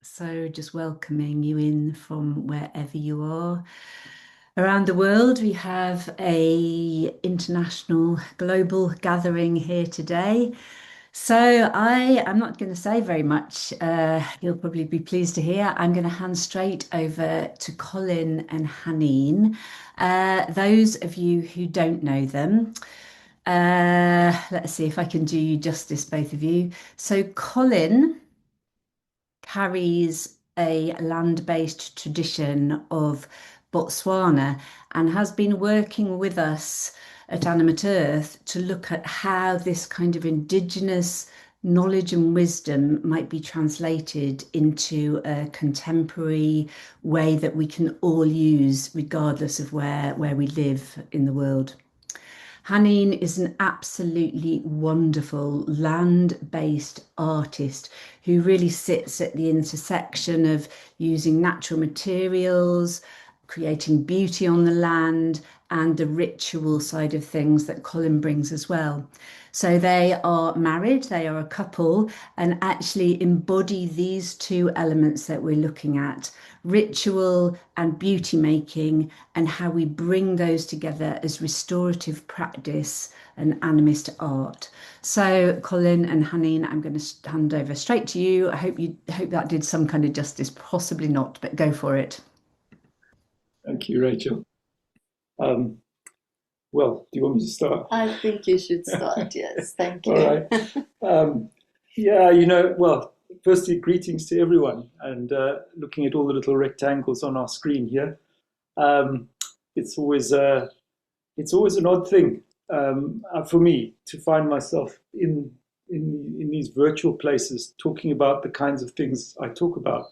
So, just welcoming you in from wherever you are around the world. We have a international global gathering here today. So, I am not going to say very much. You'll probably be pleased to hear. I'm going to hand straight over to Colin and Hanien. Those of you who don't know them, let's see if I can do you justice, both of you. So, Colin carries a land-based tradition of Botswana and has been working with us at Animate Earth to look at how this kind of indigenous knowledge and wisdom might be translated into a contemporary way that we can all use regardless of where we live in the world. Hanine is an absolutely wonderful land-based artist who really sits at the intersection of using natural materials, creating beauty on the land, and the ritual side of things that Colin brings as well. So they are married, they are a couple, and actually embody these two elements that we're looking at, ritual and beauty making, and how we bring those together as restorative practice and animist art. So, Colin and Hanine, I'm going to hand over straight to you. I hope that did some kind of justice. Possibly not, but go for it. Thank you, Rachel. Um, well, do you want me to start? I think you should start, yes. Thank All you. right. Yeah, well, firstly, greetings to everyone. And looking at all the little rectangles on our screen here, um, it's always it's always an odd thing for me to find myself in these virtual places talking about the kinds of things I talk about.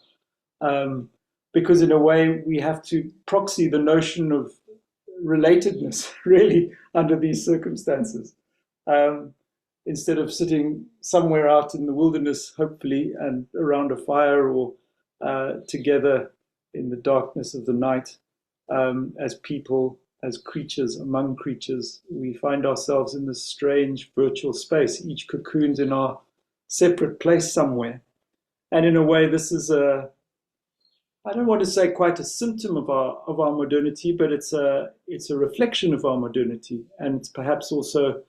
Um, because in a way, we have to proxy the notion of relatedness really under these circumstances. Um, Instead of sitting somewhere out in the wilderness, hopefully, and around a fire or together in the darkness of the night, as people, as creatures among creatures, we find ourselves in this strange virtual space, each cocooned in our separate place somewhere. And in a way, this is I don't want to say quite a symptom of our modernity, but it's a reflection of our modernity, and it's perhaps also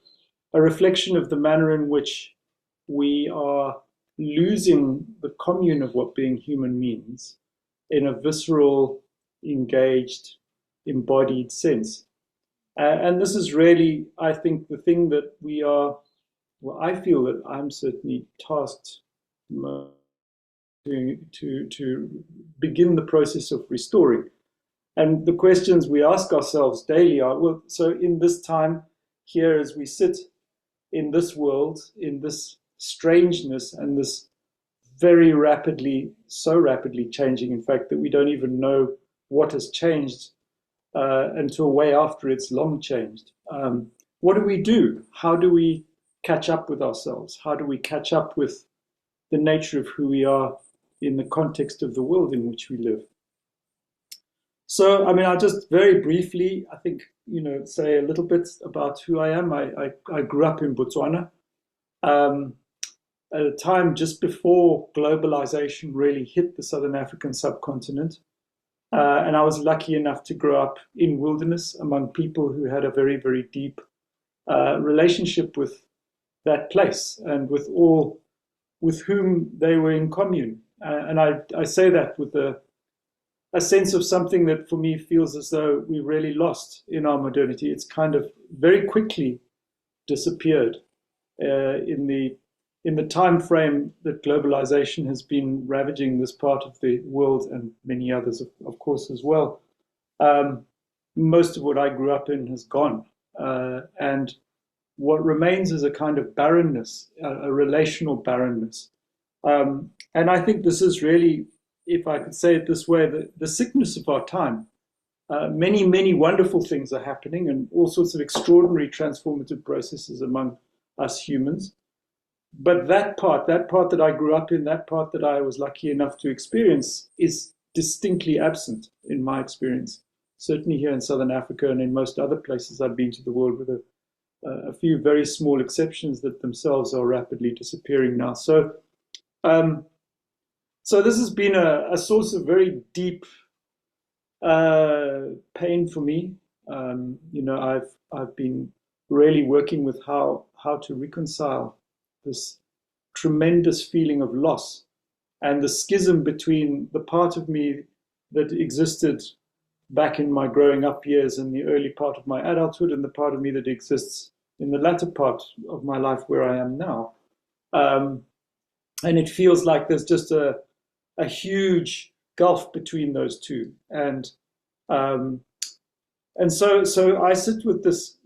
a reflection of the manner in which we are losing the commune of what being human means in a visceral, engaged, embodied sense. And this is really, I think, the thing that we are, well, I feel that I'm certainly tasked to begin the process of restoring. And the questions we ask ourselves daily are, well, so in this time here as we sit in this world, in this strangeness and this very rapidly, so rapidly changing, in fact, that we don't even know what has changed until way after it's long changed. What do we do? How do we catch up with ourselves? How do we catch up with the nature of who we are in the context of the world in which we live? So, I mean, I'll just very briefly, I think, say a little bit about who I am. I grew up in Botswana um, at a time just before globalization really hit the Southern African subcontinent. And I was lucky enough to grow up in wilderness among people who had a very, very deep relationship with that place and with all with whom they were in commune. And I say that with a sense of something that for me feels as though we really lost in our modernity. It's kind of very quickly disappeared in the time frame that globalization has been ravaging this part of the world and many others, of course, as well. Um, Most of what I grew up in has gone, and what remains is a kind of barrenness, a relational barrenness. And I think this is really, if I could say it this way, the sickness of our time. Many, many wonderful things are happening and all sorts of extraordinary transformative processes among us humans. But that part that I grew up in, that part that I was lucky enough to experience, is distinctly absent in my experience. Certainly here in Southern Africa and in most other places I've been to the world, with a few very small exceptions that themselves are rapidly disappearing now. Um, So this has been a source of very deep pain for me. I've been really working with how to reconcile this tremendous feeling of loss and the schism between the part of me that existed back in my growing up years and the early part of my adulthood and the part of me that exists in the latter part of my life where I am now. And it feels like there's just a huge gulf between those two. Um, and so I sit with this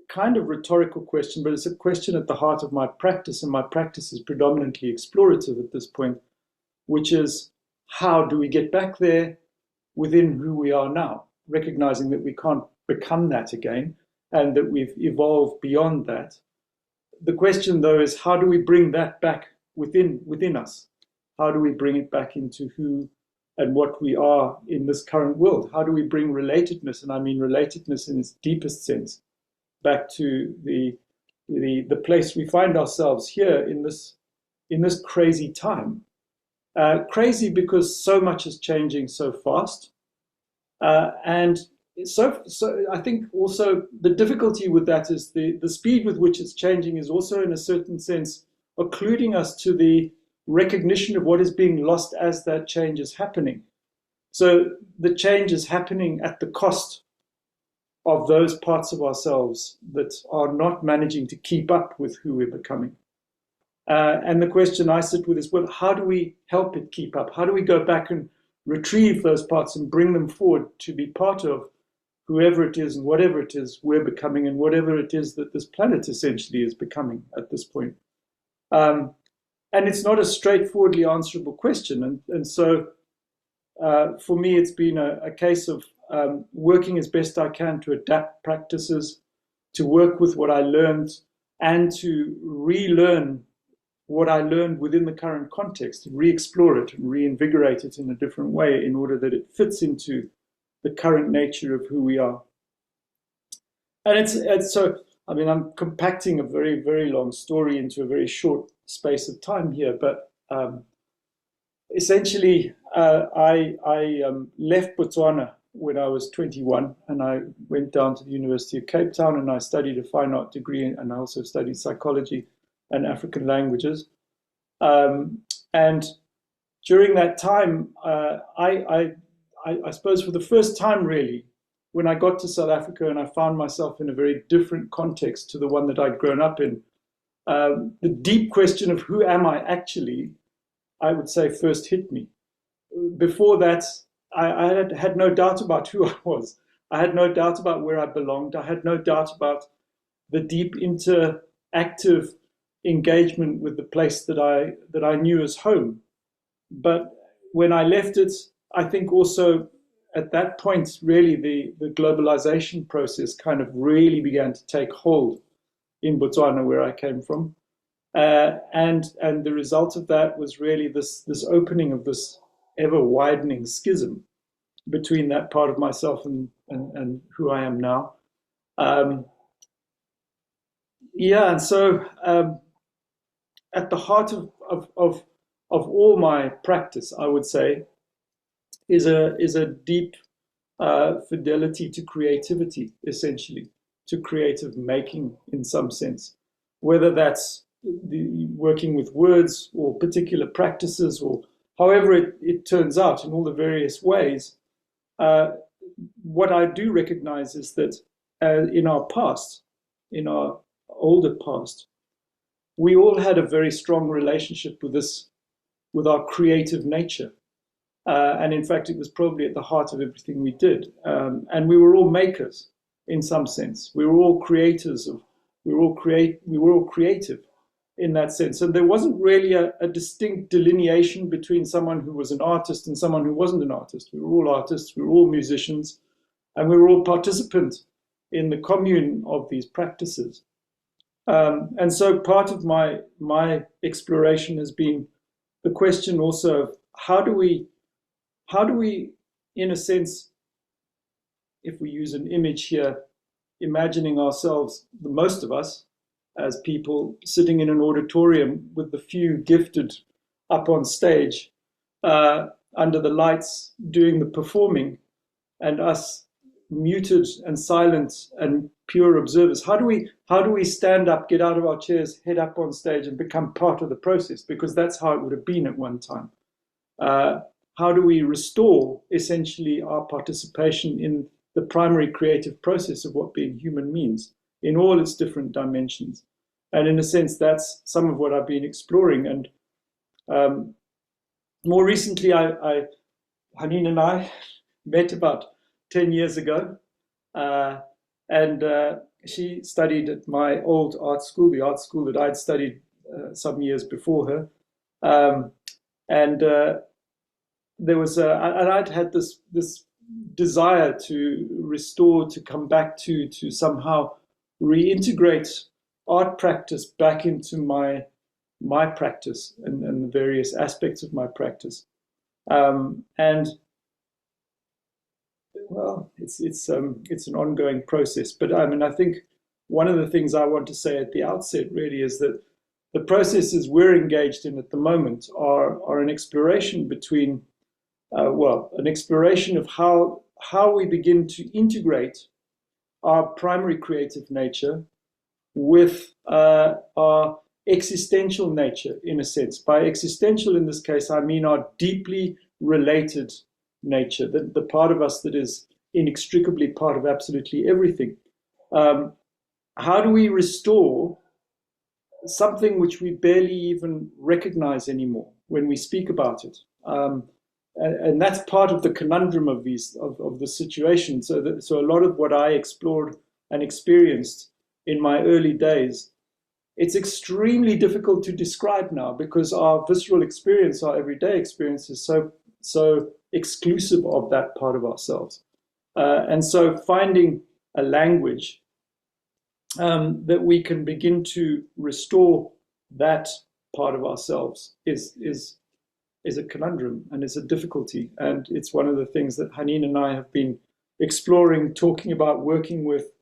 kind of rhetorical question, but it's a question at the heart of my practice, and my practice is predominantly explorative at this point, which is how do we get back there within who we are now, recognizing that we can't become that again and that we've evolved beyond that. The question, though, is how do we bring that back within us? How do we bring it back into who and what we are in this current world? How do we bring relatedness, and I mean relatedness in its deepest sense, back to the place we find ourselves here in this crazy time? Crazy because so much is changing so fast, and so I think also the difficulty with that is the speed with which it's changing is also in a certain sense occluding us to the recognition of what is being lost as that change is happening. So the change is happening at the cost of those parts of ourselves that are not managing to keep up with who we're becoming. And the question I sit with is, well, how do we help it keep up? How do we go back and retrieve those parts and bring them forward to be part of whoever it is and whatever it is we're becoming and whatever it is that this planet essentially is becoming at this point? And it's not a straightforwardly answerable question. And so for me, it's been a case of working as best I can to adapt practices, to work with what I learned, and to relearn what I learned within the current context, re-explore it and reinvigorate it in a different way in order that it fits into the current nature of who we are. And it's so, I mean, I'm compacting a very, very long story into a very short space of time here, but essentially, I left Botswana when I was 21, and I went down to the University of Cape Town, and I studied a fine art degree, and I also studied psychology and African languages. And during that time, I suppose for the first time, really, when I got to South Africa and I found myself in a very different context to the one that I'd grown up in, the deep question of who am I actually, I would say, first hit me. Before that, I had no doubt about who I was. I had no doubt about where I belonged. I had no doubt about the deep interactive engagement with the place that I knew as home. But when I left it, I think also at that point, really the globalization process kind of really began to take hold in Botswana, where I came from. And the result of that was really this opening of this ever widening schism between that part of myself and who I am now. And so at the heart of all my practice, I would say, is a deep fidelity to creativity, essentially, to creative making in some sense, whether that's working with words or particular practices or however it turns out in all the various ways. What I do recognize is that in our past, in our older past, we all had a very strong relationship with our creative nature. And in fact, it was probably at the heart of everything we did. And we were all makers in some sense. We were all creators we were all creative in that sense. And there wasn't really a distinct delineation between someone who was an artist and someone who wasn't an artist. We were all artists, we were all musicians, and we were all participants in the commune of these practices. And so part of my exploration has been the question also of how do we, in a sense, if we use an image here, imagining ourselves, the most of us, as people sitting in an auditorium with the few gifted up on stage, under the lights doing the performing, and us muted and silent and pure observers. How do we stand up, get out of our chairs, head up on stage, and become part of the process? Because that's how it would have been at one time. How do we restore essentially our participation in the primary creative process of what being human means in all its different dimensions? And in a sense, that's some of what I've been exploring. And more recently, Hanien and I met about 10 years ago. And she studied at my old art school, the art school that I'd studied some years before her. And there was and I'd had this desire to restore, to come back to somehow reintegrate art practice back into my practice and the various aspects of my practice. And well, it's an ongoing process. But I mean, I think one of the things I want to say at the outset really is that the processes we're engaged in at the moment are an exploration between, an exploration of how we begin to integrate our primary creative nature with our existential nature, in a sense. By existential, in this case, I mean our deeply related nature, the part of us that is inextricably part of absolutely everything. How do we restore something which we barely even recognize anymore when we speak about it? And that's part of the conundrum of the situation. So a lot of what I explored and experienced in my early days, it's extremely difficult to describe now because our visceral experience, our everyday experience, is so exclusive of that part of ourselves. And so finding a language that we can begin to restore that part of ourselves is a conundrum, and it's a difficulty. And it's one of the things that Hanien and I have been exploring, talking about, working with.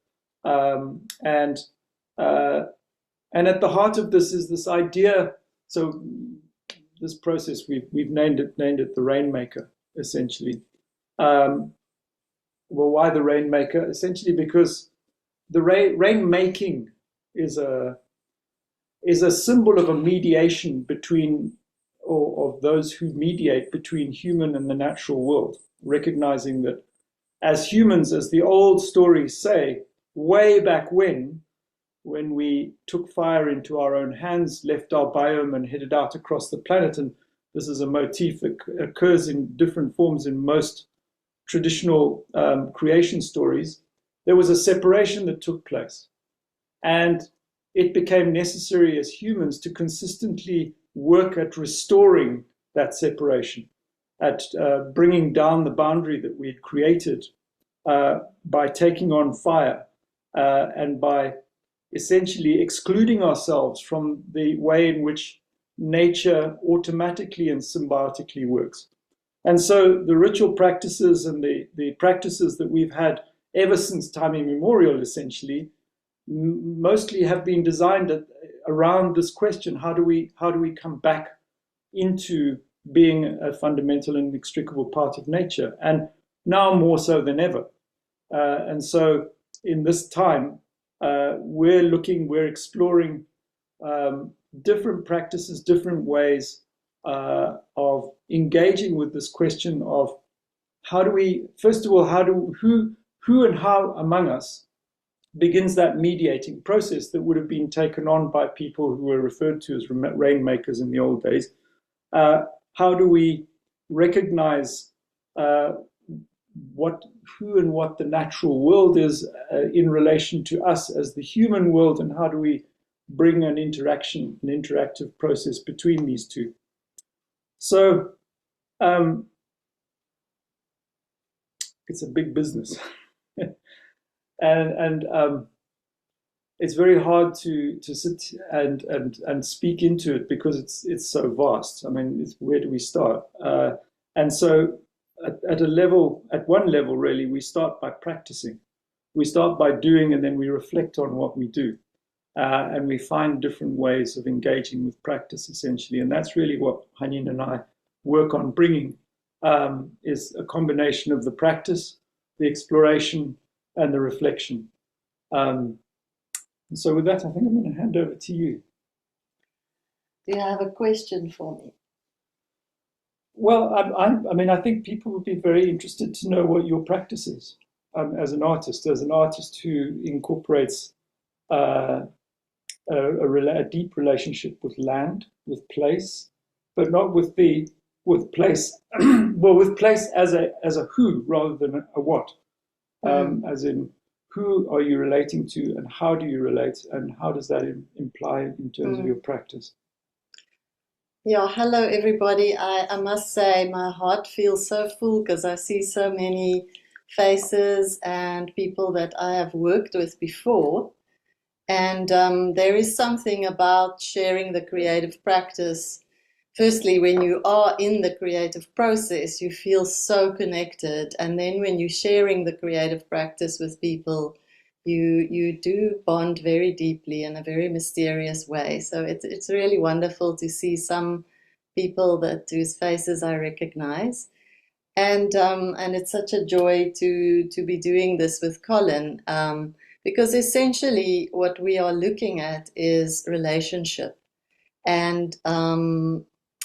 And at the heart of this is this idea. So this process, we've named it the Rainmaker, essentially. Well, why the Rainmaker? Essentially because the rain making is a symbol of a mediation between, or of those who mediate between human and the natural world, recognizing that as humans, as the old stories say, way back when we took fire into our own hands, left our biome and headed out across the planet, and this is a motif that occurs in different forms in most traditional creation stories, there was a separation that took place. And it became necessary as humans to consistently work at restoring that separation, at bringing down the boundary that we had created by taking on fire and by essentially excluding ourselves from the way in which nature automatically and symbiotically works. And so the ritual practices and the practices that we've had ever since time immemorial, essentially, mostly have been designed around this question: how do we come back into being a fundamental and inextricable part of nature? And now more so than ever. And so in this time, we're exploring different practices, different ways of engaging with this question of how do we, first of all, who and how among us begins that mediating process that would have been taken on by people who were referred to as rainmakers in the old days. How do we recognize who and what the natural world is in relation to us as the human world, and how do we bring an interactive process between these two? So it's a big business. And it's very hard to sit and speak into it because it's so vast. I mean, where do we start? And so at one level, really, we start by practicing. We start by doing, and then we reflect on what we do. And we find different ways of engaging with practice, essentially. And that's really what Hanien and I work on bringing is a combination of the practice, the exploration, and the reflection. So with that, I think I'm going to hand over to you. Do you have a question for me? Well, I mean, I think people would be very interested to know what your practice is as an artist who incorporates a deep relationship with land, with place, but not with place. Well, with place as a who rather than a what, as in who are you relating to and how do you relate and how does that imply in terms of your practice? Yeah, hello everybody. I must say my heart feels so full because I see so many faces and people that I have worked with before. And there is something about sharing the creative practice. Firstly, when you are in the creative process, you feel so connected. And then when you're sharing the creative practice with people, you do bond very deeply in a very mysterious way. So it's really wonderful to see some people whose faces I recognize. And it's such a joy to be doing this with Colin, because essentially what we are looking at is relationship. And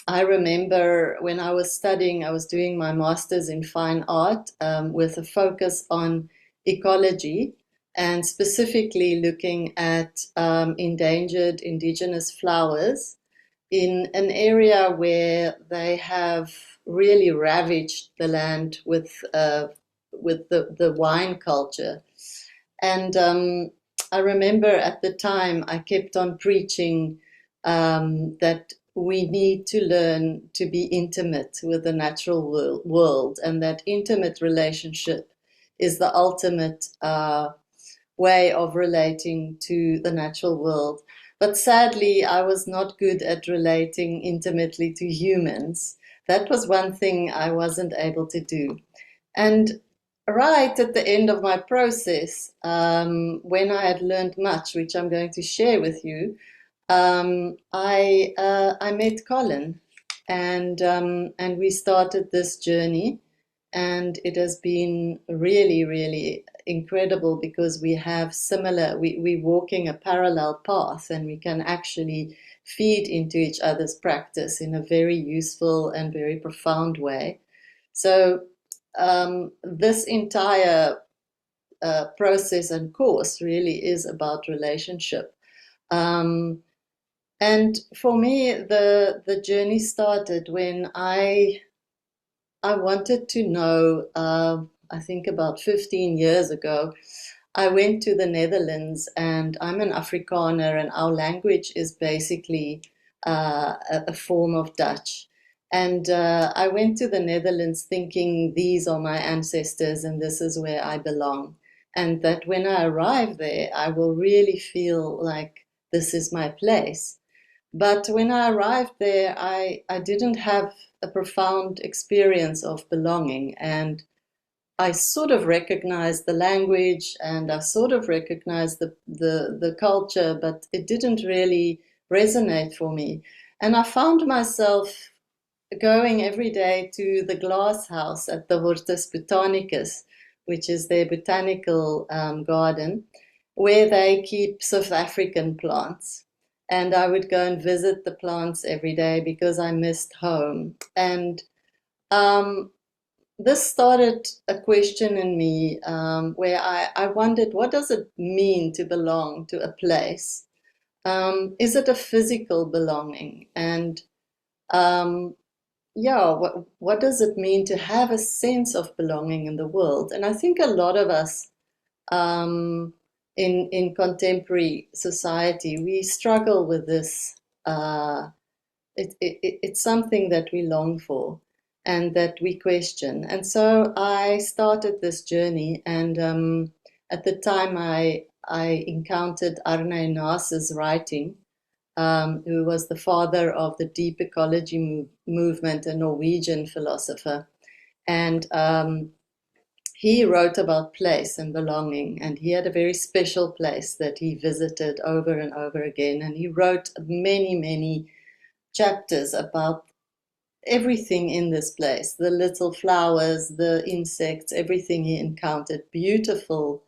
I remember when I was studying, I was doing my master's in fine art with a focus on ecology and specifically looking at endangered indigenous flowers in an area where they have really ravaged the land with the wine culture. And I remember at the time I kept on preaching that we need to learn to be intimate with the natural world, and that intimate relationship is the ultimate way of relating to the natural world. But sadly, I was not good at relating intimately to humans. That was one thing I wasn't able to do. And right at the end of my process, when I had learned much, which I'm going to share with you, I met Colin, and we started this journey, and it has been really, really incredible because we're walking a parallel path, and we can actually feed into each other's practice in a very useful and very profound way. So this entire process and course really is about relationship. And for me, the journey started when I wanted to know, I think about 15 years ago, I went to the Netherlands, and I'm an Afrikaner, and our language is basically a form of Dutch. And I went to the Netherlands thinking these are my ancestors and this is where I belong. And that when I arrive there, I will really feel like this is my place. But when I arrived there, I didn't have a profound experience of belonging. And I sort of recognized the language and I sort of recognized the culture, but it didn't really resonate for me. And I found myself going every day to the glass house at the Hortus Botanicus, which is their botanical garden, where they keep South African plants. And I would go and visit the plants every day because I missed home. And this started a question in me where I wondered, what does it mean to belong to a place? Is it a physical belonging? And what does it mean to have a sense of belonging in the world? And I think a lot of us in contemporary society, we struggle with this. It's something that we long for and that we question. And so I started this journey, and at the time I encountered Arne Naas's writing, who was the father of the deep ecology movement, a Norwegian philosopher. And he wrote about place and belonging, and he had a very special place that he visited over and over again. And he wrote many, many chapters about everything in this place, the little flowers, the insects, everything he encountered. Beautiful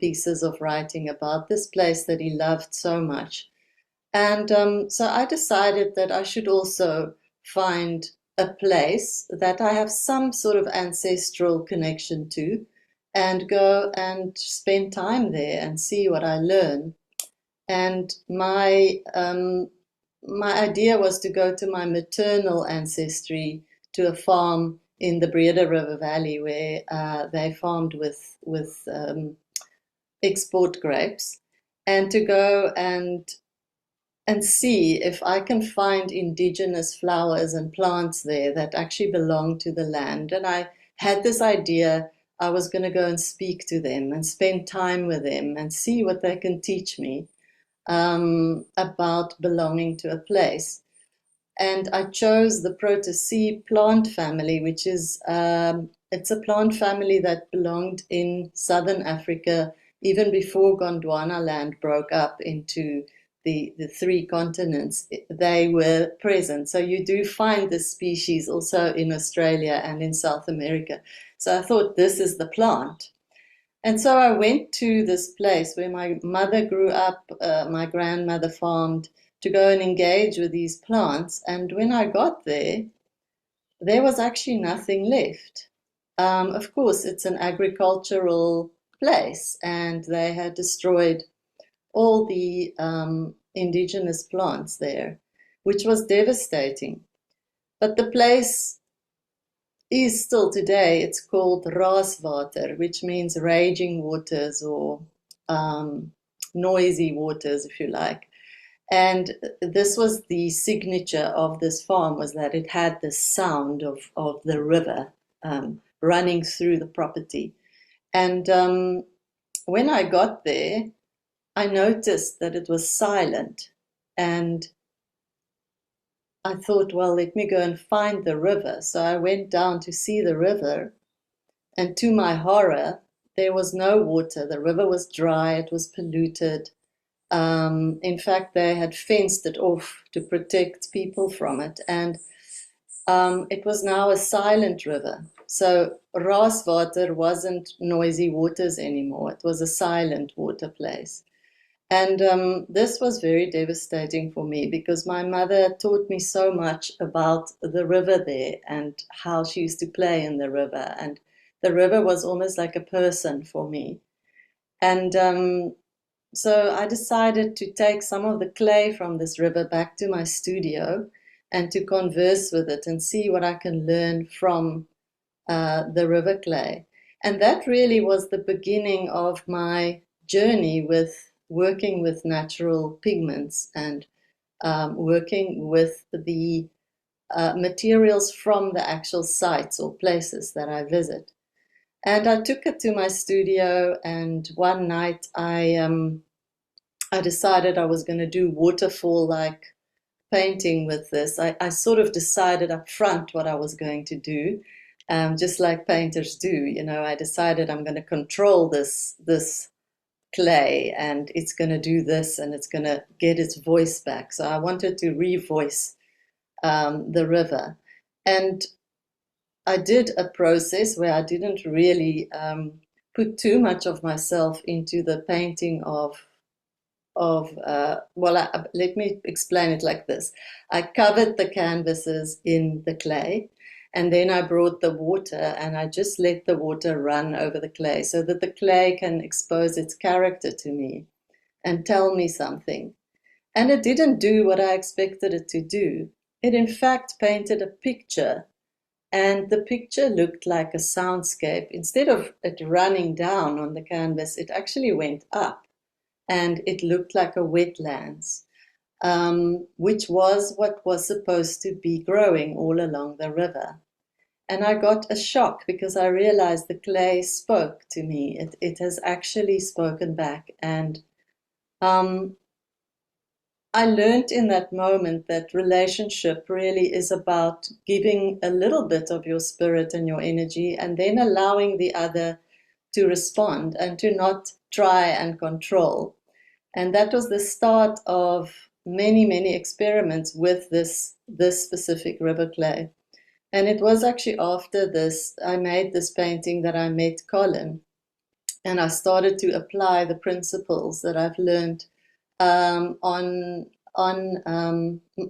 pieces of writing about this place that he loved so much. And so I decided that I should also find a place that I have some sort of ancestral connection to and go and spend time there and see what I learn. And my idea was to go to my maternal ancestry, to a farm in the Breda River Valley where they farmed with export grapes, and to go and see if I can find indigenous flowers and plants there that actually belong to the land. And I had this idea I was going to go and speak to them and spend time with them and see what they can teach me about belonging to a place. And I chose the Proteaceae plant family, which is it's a plant family that belonged in southern Africa even before Gondwana land broke up into the three continents. They were present. So you do find this species also in Australia and in South America. So I thought this is the plant. And so I went to this place where my mother grew up, my grandmother farmed, to go and engage with these plants. And when I got there, there was actually nothing left. Of course, it's an agricultural place, and they had destroyed all the indigenous plants there, which was devastating. But the place is still today, it's called Raaswater, which means raging waters or noisy waters, if you like. And this was the signature of this farm, was that it had the sound of the river running through the property. And when I got there, I noticed that it was silent. And I thought, well, let me go and find the river. So I went down to see the river. And to my horror, there was no water. The river was dry, it was polluted. In fact, they had fenced it off to protect people from it. And it was now a silent river. So Raaswater wasn't noisy waters anymore. It was a silent water place. And this was very devastating for me because my mother taught me so much about the river there and how she used to play in the river. And the river was almost like a person for me. And so I decided to take some of the clay from this river back to my studio and to converse with it and see what I can learn from the river clay. And that really was the beginning of my journey with working with natural pigments and working with the materials from the actual sites or places that I visit. And I took it to my studio, and one night I decided I was going to do waterfall-like painting with this. I sort of decided up front what I was going to do, just like painters do. You know, I decided I'm going to control this clay, and it's going to do this, and it's going to get its voice back. So I wanted to revoice the river. And I did a process where I didn't really put too much of myself into the painting let me explain it like this. I covered the canvases in the clay, and then I brought the water and I just let the water run over the clay so that the clay can expose its character to me and tell me something. And it didn't do what I expected it to do. It in fact painted a picture, and the picture looked like a soundscape. Instead of it running down on the canvas, it actually went up, and it looked like a wetlands, which was what was supposed to be growing all along the river. And I got a shock because I realized the clay spoke to me. It has actually spoken back. And I learned in that moment that relationship really is about giving a little bit of your spirit and your energy and then allowing the other to respond and to not try and control. And that was the start of many, many experiments with this specific river clay. And it was actually after this, I made this painting, that I met Colin, and I started to apply the principles that I've learned on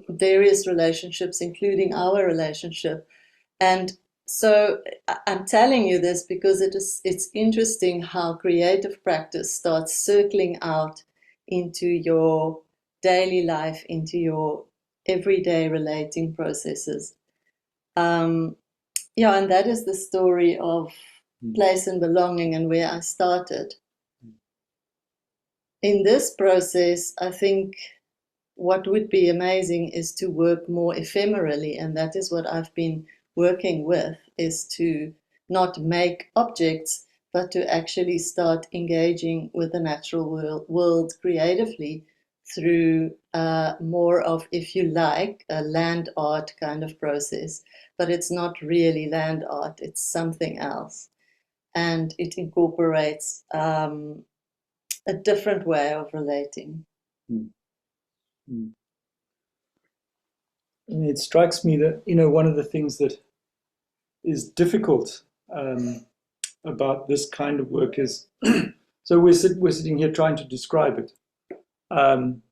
various relationships, including our relationship. And so I'm telling you this because it's interesting how creative practice starts circling out into your daily life, into your everyday relating processes. Yeah, and that is the story of place and belonging and where I started. In this process, I think what would be amazing is to work more ephemerally, and that is what I've been working with, is to not make objects, but to actually start engaging with the natural world creatively through more of, if you like, a land art kind of process. But it's not really land art, it's something else. And it incorporates a different way of relating. Mm. Mm. And it strikes me that, one of the things that is difficult about this kind of work is, so we're sitting here trying to describe it. And,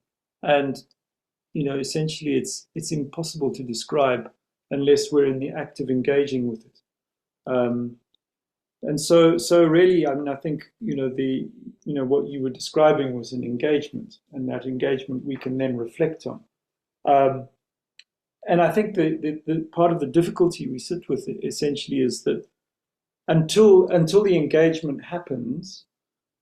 essentially it's impossible to describe unless we're in the act of engaging with it. And so really, I mean, I think, what you were describing was an engagement, and that engagement we can then reflect on. And I think the part of the difficulty we sit with essentially is that until the engagement happens,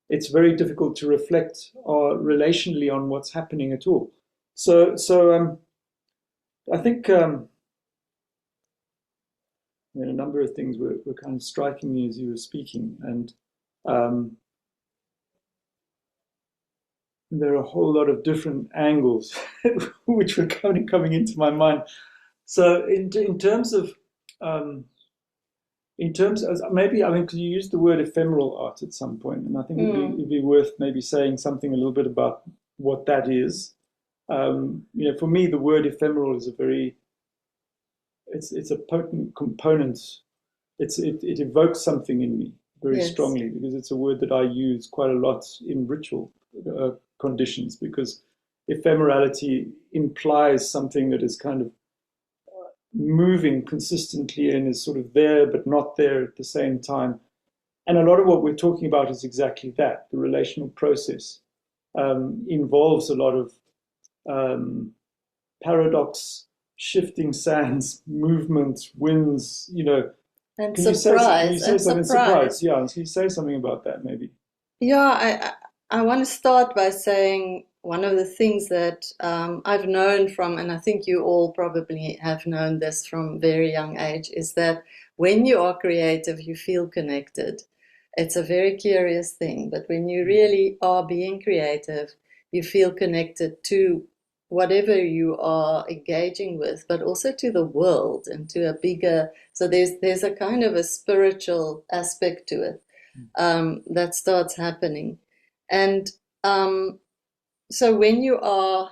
it's very difficult to reflect relationally on what's happening at all. So I think a number of things were kind of striking me as you were speaking, and there are a whole lot of different angles which were coming into my mind. So in terms of maybe, I mean, because you used the word ephemeral art at some point, and I think it'd be worth maybe saying something a little bit about what that is. For me, the word ephemeral is it's a potent component. It evokes something in me very strongly, because it's a word that I use quite a lot in ritual conditions, because ephemerality implies something that is kind of moving consistently and is sort of there but not there at the same time. And a lot of what we're talking about is exactly that. The relational process involves a lot of paradox, shifting sands, movement, winds, And Can surprise. you say something? Surprise, yeah. Can you say something about that, maybe? Yeah, I want to start by saying one of the things that I've known from, and I think you all probably have known this from very young age, is that when you are creative, you feel connected. It's a very curious thing, but when you really are being creative, you feel connected to whatever you are engaging with, but also to the world and to a bigger. So there's a kind of a spiritual aspect to it that starts happening. And so when you are,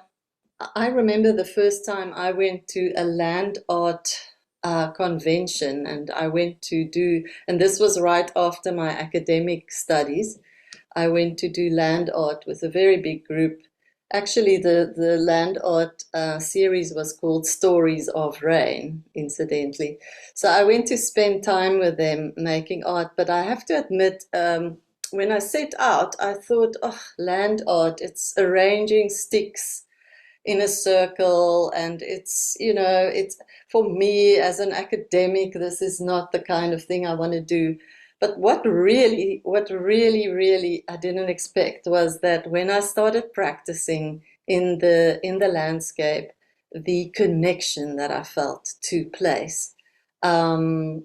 I remember the first time I went to a land art convention, and I went to do, and this was right after my academic studies. I went to do land art with a very big group. Actually, the land art series was called Stories of Rain, incidentally. So I went to spend time with them making art, but I have to admit, when I set out, I thought, oh, land art, it's arranging sticks in a circle, and it's for me as an academic, this is not the kind of thing I want to do. But what really I didn't expect was that when I started practicing in the landscape, the connection that I felt to place, and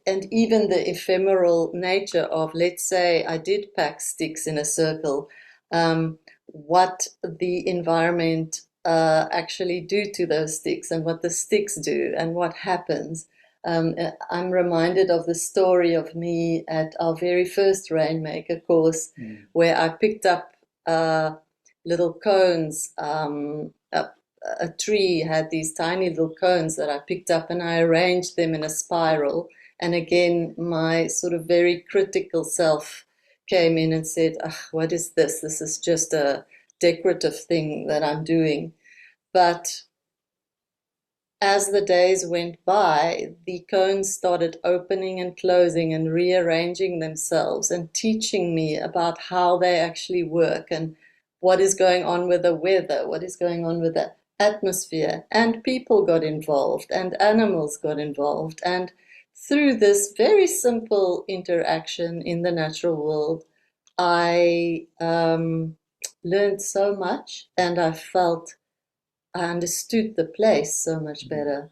even the ephemeral nature of, let's say, I did pack sticks in a circle, what the environment actually do to those sticks, and what the sticks do, and what happens. I'm reminded of the story of me at our very first Rainmaker course, where I picked up little cones. A tree had these tiny little cones that I picked up and I arranged them in a spiral. And again, my sort of very critical self came in and said, what is this? This is just a decorative thing that I'm doing. But as the days went by, the cones started opening and closing and rearranging themselves and teaching me about how they actually work and what is going on with the weather, what is going on with the atmosphere. And people got involved and animals got involved. And through this very simple interaction in the natural world, I learned so much, and I understood the place so much better,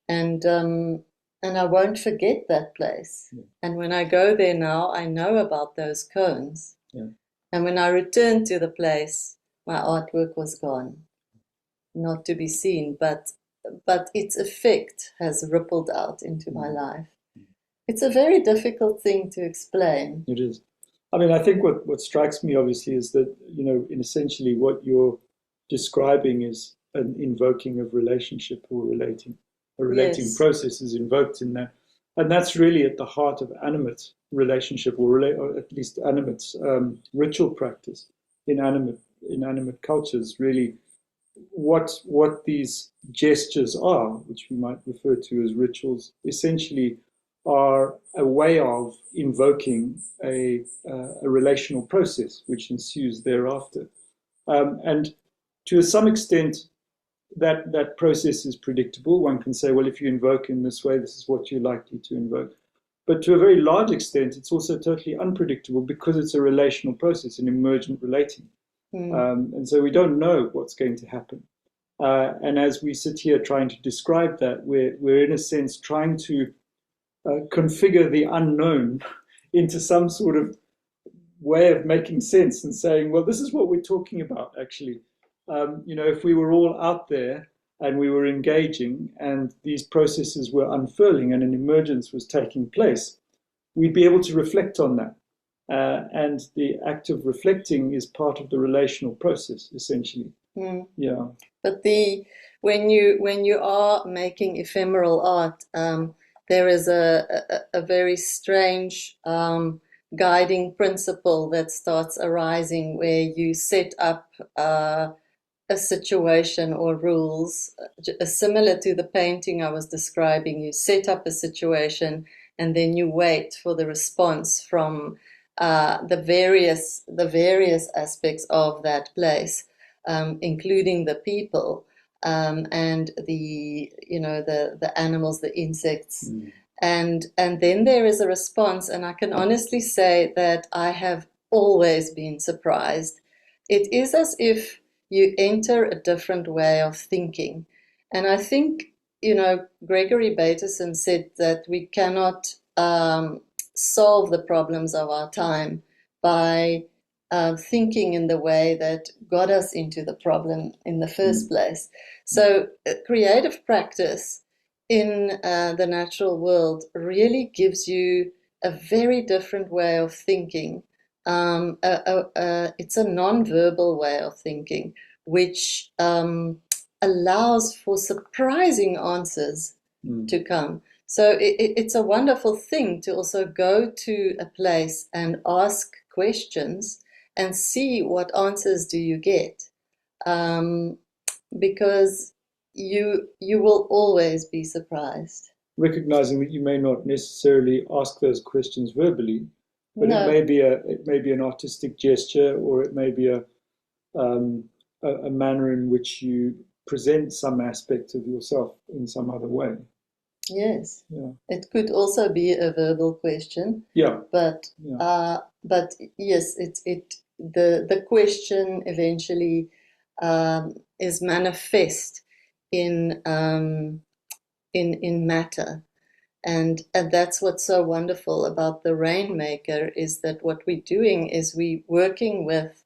and I won't forget that place. Yeah. And when I go there now, I know about those cones. Yeah. And when I returned to the place, my artwork was gone, not to be seen, but its effect has rippled out into my life. It's a very difficult thing to explain. It is. I mean, I think what strikes me obviously is that, in essentially what you're describing is an invoking of relationship or relating. A relating Yes. process is invoked in that. And that's really at the heart of animate relationship, or at least animate ritual practice in animate cultures. Really, what these gestures are, which we might refer to as rituals, essentially are a way of invoking a relational process which ensues thereafter. And to some extent, that process is predictable. One can say, well, if you invoke in this way, this is what you're likely to invoke. But to a very large extent, it's also totally unpredictable because it's a relational process, an emergent relating. And so we don't know what's going to happen. And as we sit here trying to describe that, we're in a sense trying to configure the unknown into some sort of way of making sense and saying, well, this is what we're talking about, actually. If we were all out there and we were engaging and these processes were unfurling and an emergence was taking place, we'd be able to reflect on that. And the act of reflecting is part of the relational process, essentially. Yeah. But when you are making ephemeral art, there is a very strange guiding principle that starts arising where you set up a situation or rules, similar to the painting I was describing. You set up a situation and then you wait for the response from the various aspects of that place, including the people and the animals, the insects. And then there is a response, and I can honestly say that I have always been surprised. It is as if you enter a different way of thinking. And I think, Gregory Bateson said that we cannot solve the problems of our time by thinking in the way that got us into the problem in the first place. So creative practice in the natural world really gives you a very different way of thinking. It's a non-verbal way of thinking, which allows for surprising answers to come. So it's a wonderful thing to also go to a place and ask questions and see what answers do you get, because you will always be surprised. Recognizing that you may not necessarily ask those questions verbally, but No. it may be an artistic gesture, or it may be a manner in which you present some aspect of yourself in some other way. Yes. Yeah. It could also be a verbal question. Yeah. But Yeah. but yes, the question eventually is manifest in matter. And that's what's so wonderful about the Rainmaker, is that what we're doing is we working with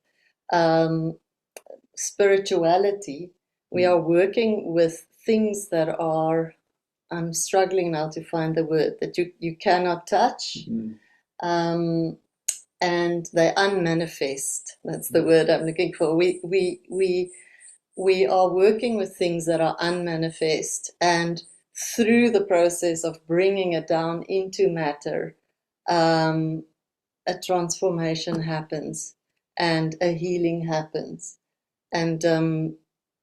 spirituality. We are working with things that are, I'm struggling now to find the word, that you cannot touch. and they unmanifest. That's the word I'm looking for. We are working with things that are unmanifest, and through the process of bringing it down into matter, a transformation happens and a healing happens. And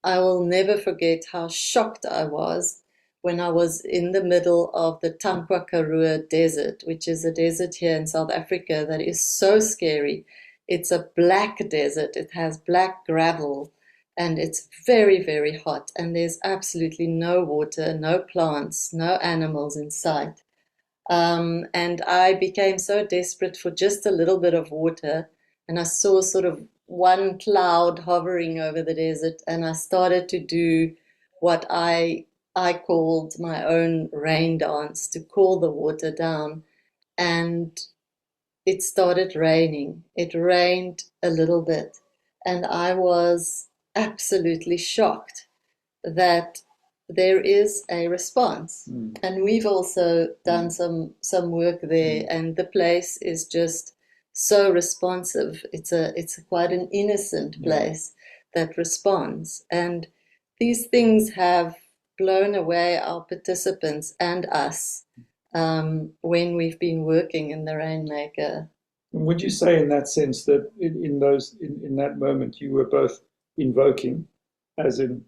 I will never forget how shocked I was when I was in the middle of the Tankwa Desert, which is a desert here in South Africa that is so scary. It's a black desert. It has black gravel, and it's very, very hot. And there's absolutely no water, no plants, no animals in sight. And I became so desperate for just a little bit of water, and I saw sort of one cloud hovering over the desert, and I started to do what I called my own rain dance to call the water down, and it started raining. It rained a little bit, and I was absolutely shocked that there is a response. And we've also done some work there, and the place is just so responsive. It's quite an innocent place that responds. And these things have blown away our participants and us when we've been working in the Rainmaker. And would you say in that sense that in that moment you were both invoking, as in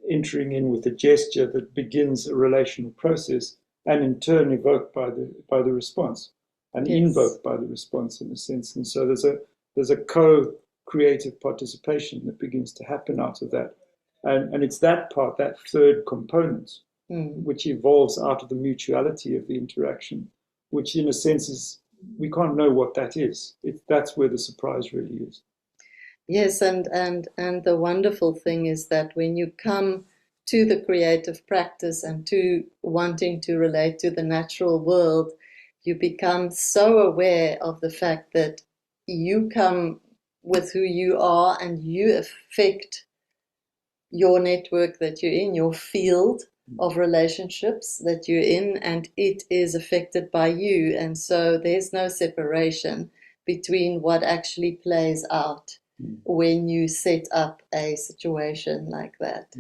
entering in with a gesture that begins a relational process, and in turn evoked by the response, and invoked by the response in a sense? And so there's a co-creative participation that begins to happen out of that. And it's that part, that third component, which evolves out of the mutuality of the interaction, which in a sense is, we can't know what that is. That's where the surprise really is. Yes, and the wonderful thing is that when you come to the creative practice and to wanting to relate to the natural world, you become so aware of the fact that you come with who you are, and you affect your network that you're in, your field of relationships that you're in, and it is affected by you. And so there's no separation between what actually plays out when you set up a situation like that.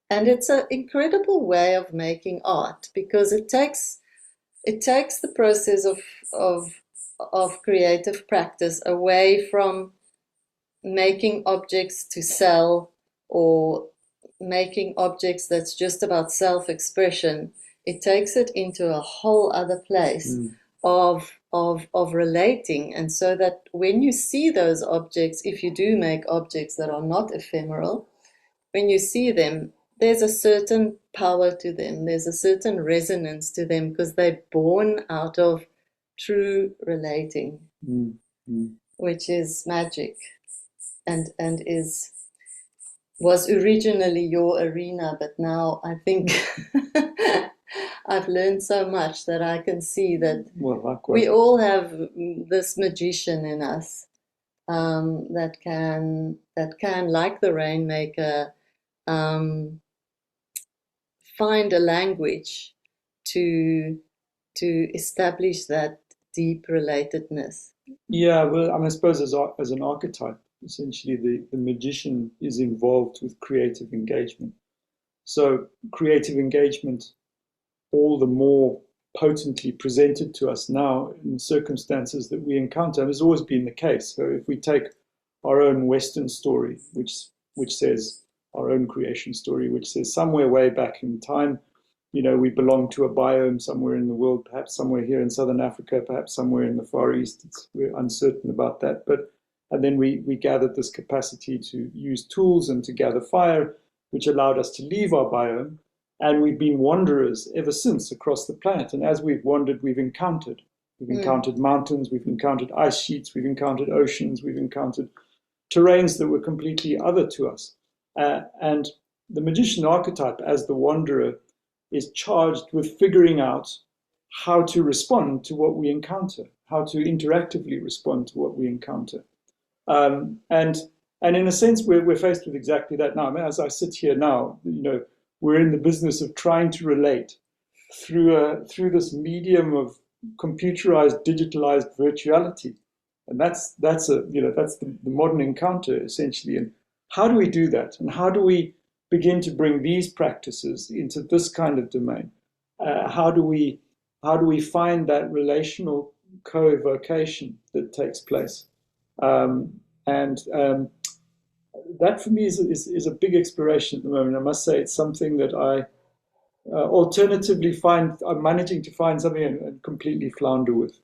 And it's an incredible way of making art, because it takes the process of creative practice away from making objects to sell, or making objects that's just about self-expression. It takes it into a whole other place of relating. And so that when you see those objects, if you do make objects that are not ephemeral, when you see them, there's a certain power to them. There's a certain resonance to them, because they're born out of true relating, which is magic, and was originally your arena, but now I think I've learned so much that I can see that we all have this magician in us, that can, like the Rainmaker, find a language to establish that deep relatedness. Yeah, well, I suppose as an archetype, essentially the magician is involved with creative engagement. So creative engagement, all the more potently presented to us now in circumstances that we encounter, has always been the case. So if we take our own Western story, which says, our own creation story, which says somewhere way back in time, we belong to a biome somewhere in the world, perhaps somewhere here in Southern Africa, perhaps somewhere in the Far East. We're uncertain about that. And then we gathered this capacity to use tools and to gather fire, which allowed us to leave our biome. And we've been wanderers ever since across the planet. And as we've wandered, we've encountered mountains, we've encountered ice sheets, we've encountered oceans, we've encountered terrains that were completely other to us. And the magician archetype, as the wanderer, is charged with figuring out how to respond to what we encounter, how to interactively respond to what we encounter. And in a sense, we're faced with exactly that now. I mean, as I sit here now, we're in the business of trying to relate through this medium of computerized, digitalized virtuality. And that's a that's the modern encounter essentially. And how do we do that? And how do we begin to bring these practices into this kind of domain? How do we find that relational co-evocation that takes place? And that for me is a big exploration at the moment. I must say it's something that I alternatively find I'm managing to find something and completely flounder with.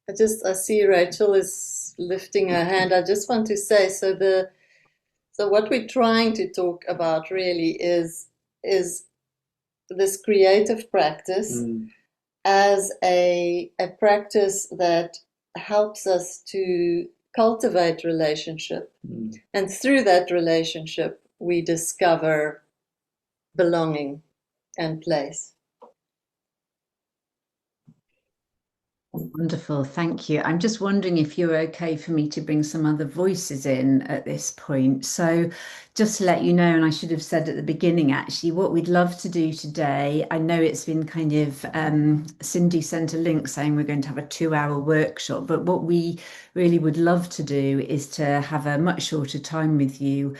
I see Rachel is lifting her hand. I just want to say, so what we're trying to talk about really is this creative practice as a practice that helps us to cultivate relationship. And through that relationship, we discover belonging and place. Wonderful, thank you. I'm just wondering if you're okay for me to bring some other voices in at this point. So, just to let you know, and I should have said at the beginning actually, what we'd love to do today, I know it's been kind of Cindy sent a link saying we're going to have a 2-hour workshop, but what we really would love to do is to have a much shorter time with you.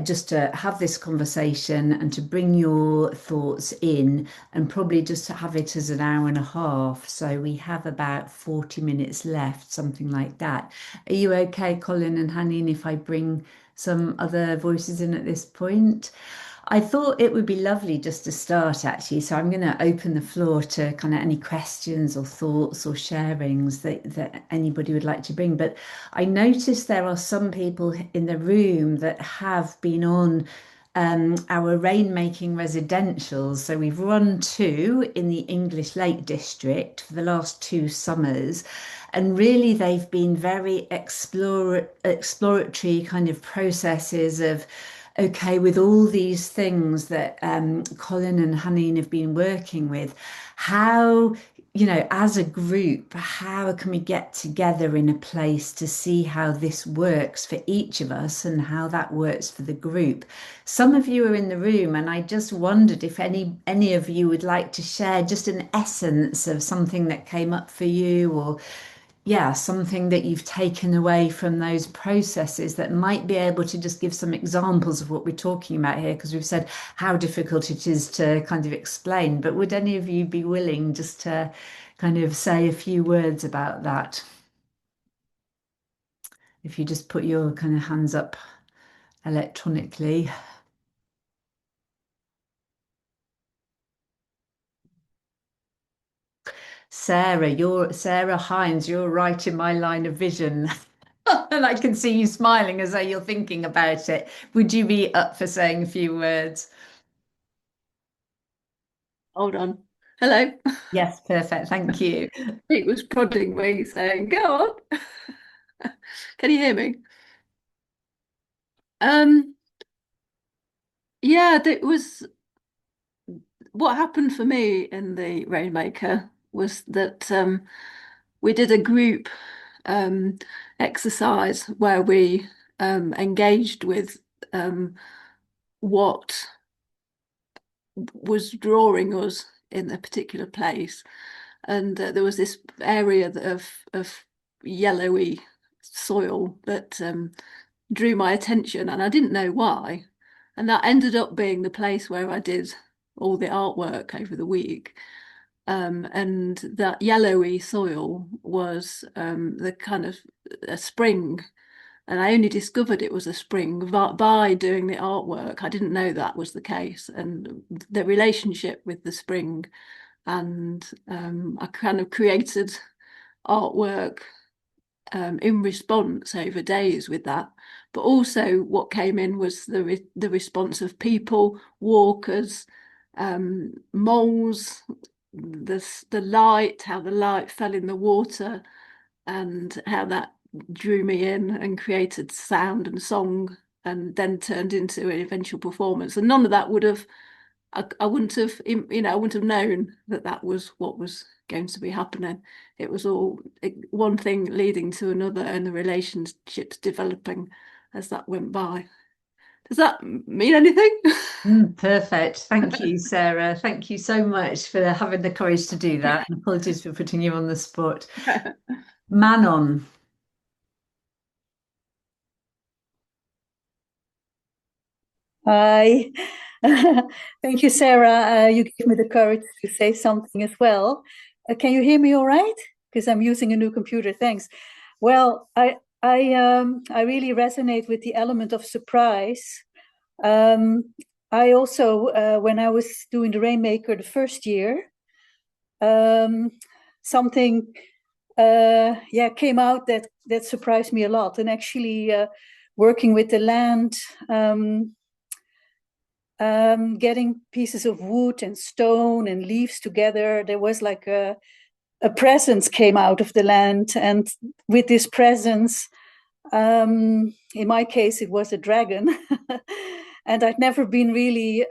Just to have this conversation and to bring your thoughts in, and probably just to have it as an hour and a half. So we have about 40 minutes left, something like that. Are you okay, Colin and Hanien, if I bring some other voices in at this point? I thought it would be lovely just to start actually. So I'm going to open the floor to kind of any questions or thoughts or sharings that anybody would like to bring. But I noticed there are some people in the room that have been on our rainmaking residentials. So we've run 2 in the English Lake District for the last 2 summers. And really, they've been very exploratory kind of processes of, okay, with all these things that Colin and Hanien have been working with, how, as a group, how can we get together in a place to see how this works for each of us and how that works for the group? Some of you are in the room, and I just wondered if any of you would like to share just an essence of something that came up for you, or yeah, something that you've taken away from those processes that might be able to just give some examples of what we're talking about here, because we've said how difficult it is to kind of explain. But would any of you be willing just to kind of say a few words about that? If you just put your kind of hands up electronically. Sarah Hines, you're right in my line of vision. And I can see you smiling as though you're thinking about it. Would you be up for saying a few words? Hold on. Hello. Yes, perfect. Thank you. It was prodding me, saying, "Go on." Can you hear me? Yeah, that was what happened for me in the Rainmaker was that we did a group exercise where we engaged with what was drawing us in a particular place, and there was this area of yellowy soil that drew my attention, and I didn't know why, and that ended up being the place where I did all the artwork over the week. And that yellowy soil was the kind of a spring, and I only discovered it was a spring by doing the artwork. I didn't know that was the case, and the relationship with the spring, and I kind of created artwork in response over days with that. But also what came in was the response of people, walkers, moles, the light, how the light fell in the water, and how that drew me in and created sound and song, and then turned into an eventual performance. And none of that would have, I wouldn't have, I wouldn't have known that that was what was going to be happening. It was all one thing leading to another, and the relationships developing as that went by. Does that mean anything? Perfect. Thank you, Sarah. Thank you so much for having the courage to do that. And apologies for putting you on the spot. Manon. Hi. Thank you, Sarah. You gave me the courage to say something as well. Can you hear me all right? Because I'm using a new computer. Thanks. Well, I really resonate with the element of surprise. I also, when I was doing the Rainmaker the first year, something came out that surprised me a lot. And actually, working with the land. Getting pieces of wood and stone and leaves together, there was like a presence came out of the land. And with this presence, in my case, it was a dragon. And I'd never been really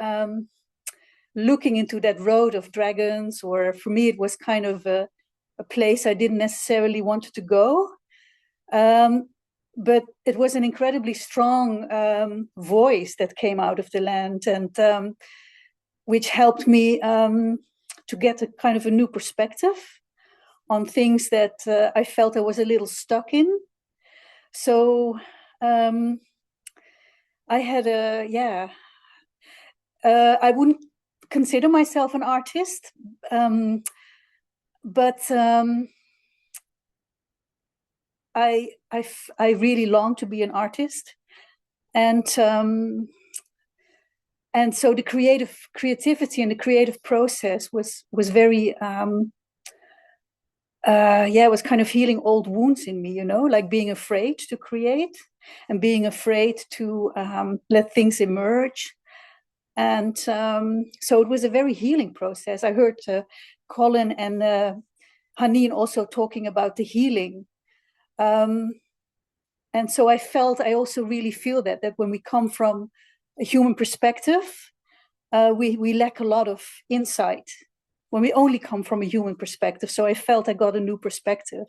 looking into that road of dragons, or for me, it was kind of a place I didn't necessarily want to go. But it was an incredibly strong voice that came out of the land, and which helped me to get a kind of a new perspective on things that I felt I was a little stuck in. So I had I wouldn't consider myself an artist, but I really long to be an artist, and so the creativity and the creative process was very it was kind of healing old wounds in me, like being afraid to create and being afraid to let things emerge. And so it was a very healing process. I heard Colin and Hanien also talking about the healing. And so I also really feel that when we come from a human perspective, we lack a lot of insight when we only come from a human perspective. So I felt I got a new perspective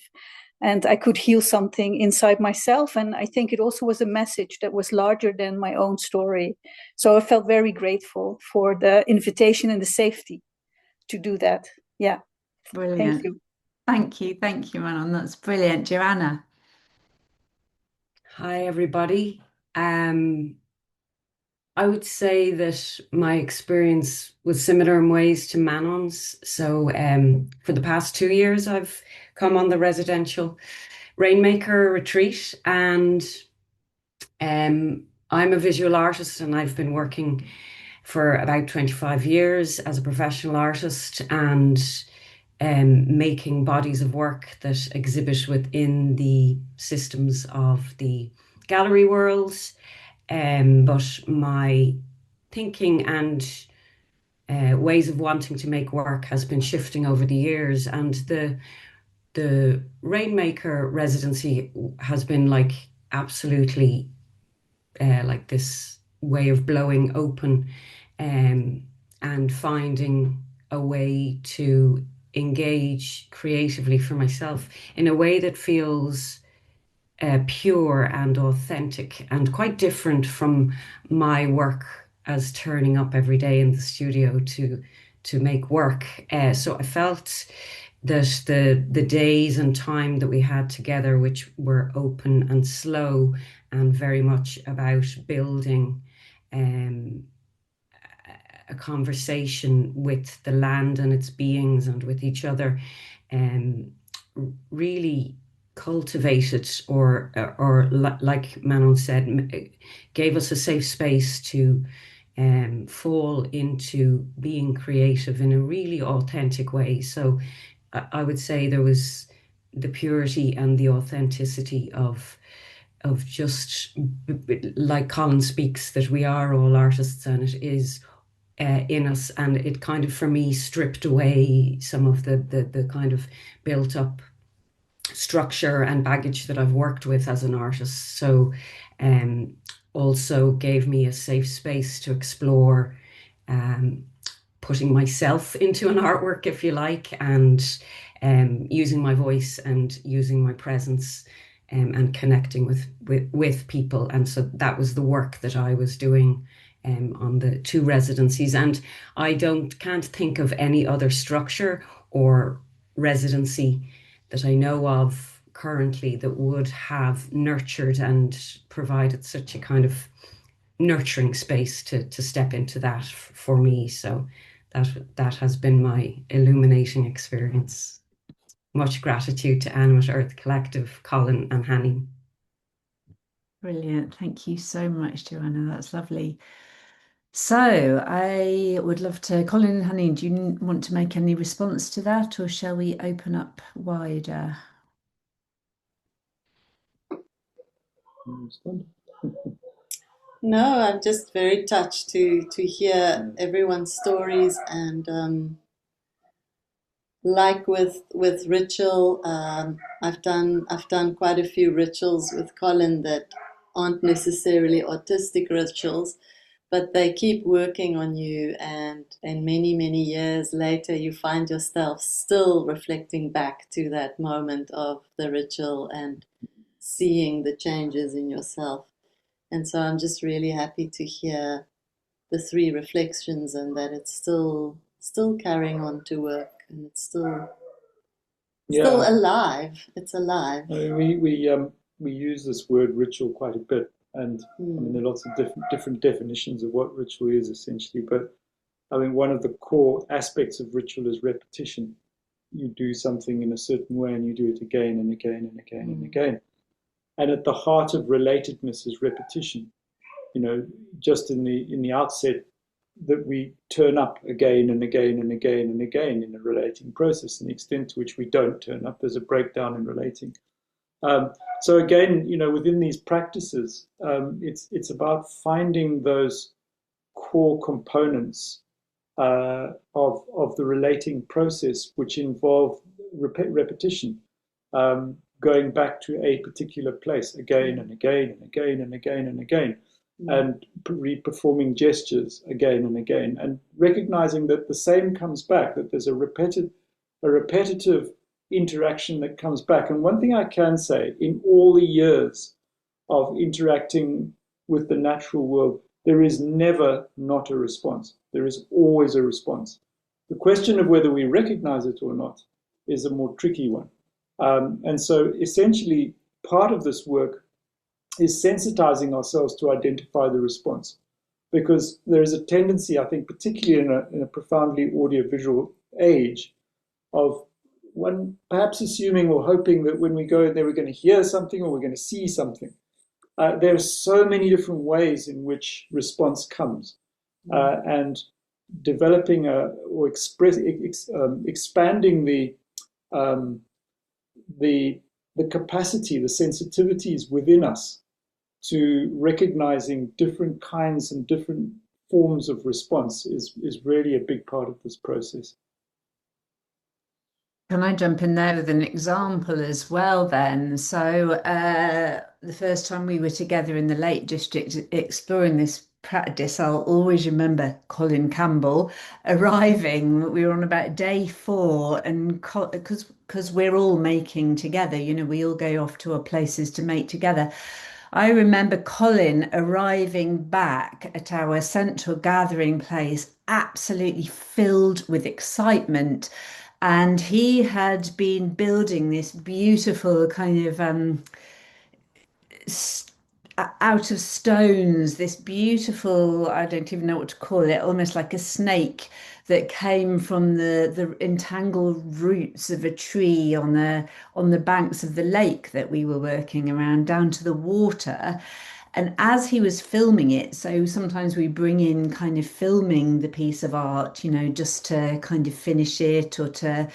and I could heal something inside myself. And I think it also was a message that was larger than my own story. So I felt very grateful for the invitation and the safety to do that. Yeah. Brilliant. Thank you. Thank you, Manon. That's brilliant. Joanna. Hi, everybody. I would say that my experience was similar in ways to Manon's. So for the past 2 years, I've come on the residential Rainmaker retreat, and I'm a visual artist, and I've been working for about 25 years as a professional artist and making bodies of work that exhibit within the systems of the gallery world. But my thinking and ways of wanting to make work has been shifting over the years, and the Rainmaker residency has been like absolutely like this way of blowing open and finding a way to engage creatively for myself in a way that feels pure and authentic and quite different from my work as turning up every day in the studio to make work. So I felt that the days and time that we had together, which were open and slow and very much about building a conversation with the land and its beings and with each other, really cultivated or like Manon said, gave us a safe space to fall into being creative in a really authentic way. So I would say there was the purity and the authenticity of just like Colin speaks, that we are all artists and it is in us, and it kind of for me stripped away some of the kind of built up structure and baggage that I've worked with as an artist. So also gave me a safe space to explore putting myself into an artwork, if you like, and using my voice and using my presence and connecting with people. And so that was the work that I was doing on the 2 residencies. And I can't think of any other structure or residency that I know of currently that would have nurtured and provided such a kind of nurturing space to step into that for me. So that has been my illuminating experience. Much gratitude to Animate Earth Collective, Colin and Hanien. Brilliant. Thank you so much, Joanna. That's lovely. So I would love to, Colin and Hanien, do you want to make any response to that, or shall we open up wider? No, I'm just very touched to hear everyone's stories, and like with ritual, I've done quite a few rituals with Colin that aren't necessarily artistic rituals, but they keep working on you, and many years later you find yourself still reflecting back to that moment of the ritual and seeing the changes in yourself. And so I'm just really happy to hear the three reflections, and that it's still carrying on to work, and it's still alive. It's alive. I mean, we use this word ritual quite a bit, and I mean, there are lots of different definitions of what ritual is essentially. But I mean, one of the core aspects of ritual is repetition. You do something in a certain way, and you do it again and again and again and again. And at the heart of relatedness is repetition. You know, just in the outset, that we turn up again and again and again and again in a relating process, and the extent to which we don't turn up, there's a breakdown in relating. So again, you know, within these practices, it's about finding those core components of the relating process, which involve repetition, going back to a particular place again and again and again and again and again, and re-performing gestures again and again, and recognizing that the same comes back, that there's a repetitive interaction that comes back. And one thing I can say, in all the years of interacting with the natural world, there is never not a response. There is always a response. The question of whether we recognize it or not is a more tricky one. And so essentially, part of this work is sensitizing ourselves to identify the response, because there is a tendency, I think, particularly in a profoundly audiovisual age, of one perhaps assuming or hoping that when we go in there we're going to hear something or we're going to see something. There are so many different ways in which response comes, and developing or expanding the capacity, the sensitivities within us to recognizing different kinds and different forms of response is really a big part of this process. Can I jump in there with an example as well then? So the first time we were together in the Lake District exploring this practice, I'll always remember Colin Campbell arriving. We were on about day 4, and because we're all making together, you know, we all go off to our places to make together. I remember Colin arriving back at our central gathering place, absolutely filled with excitement. And he had been building this beautiful kind of out of stones, this beautiful, I don't even know what to call it, almost like a snake that came from the entangled roots of a tree on the banks of the lake that we were working around, down to the water. And as he was filming it, so sometimes we bring in kind of filming the piece of art, you know, just to kind of finish it, or to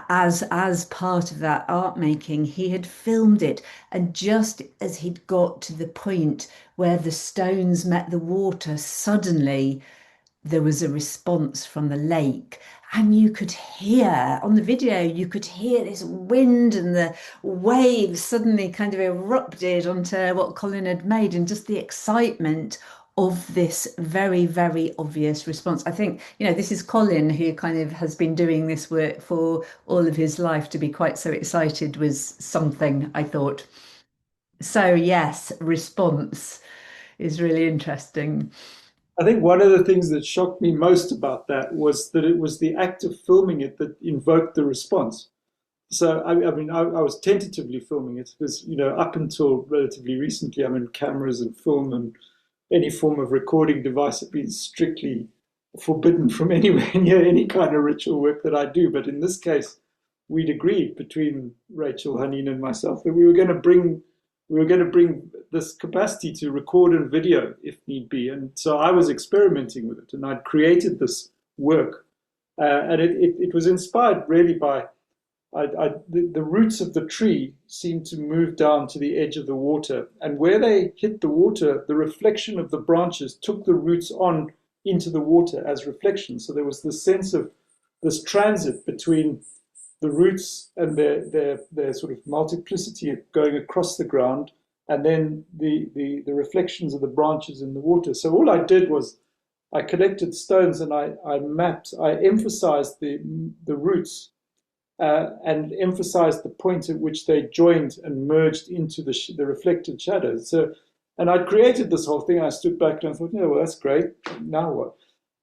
as part of that art making, he had filmed it. And just as he'd got to the point where the stones met the water, suddenly there was a response from the lake. And you could hear on the video, you could hear this wind, and the waves suddenly kind of erupted onto what Colin had made, and just the excitement of this very, very obvious response. I think, you know, this is Colin, who kind of has been doing this work for all of his life. To be quite so excited was something, I thought. So yes, response is really interesting. I think one of the things that shocked me most about that was that it was the act of filming it that invoked the response. I was tentatively filming it because, up until relatively recently, cameras and film and any form of recording device have been strictly forbidden from anywhere near any kind of ritual work that I do. But in this case, we'd agreed between Rachel, Hanien, and myself that we were going to bring this capacity to record and video if need be. And so I was experimenting with it, and I'd created this work, and it was inspired really by the roots of the tree seemed to move down to the edge of the water, and where they hit the water, the reflection of the branches took the roots on into the water as reflections. So there was this sense of this transit between the roots and their sort of multiplicity going across the ground, and then the reflections of the branches in the water. So all I did was I collected stones and I emphasized the roots, and emphasized the point at which they joined and merged into the reflected shadows. So, and I created this whole thing. I stood back and I thought, well, that's great. Now what?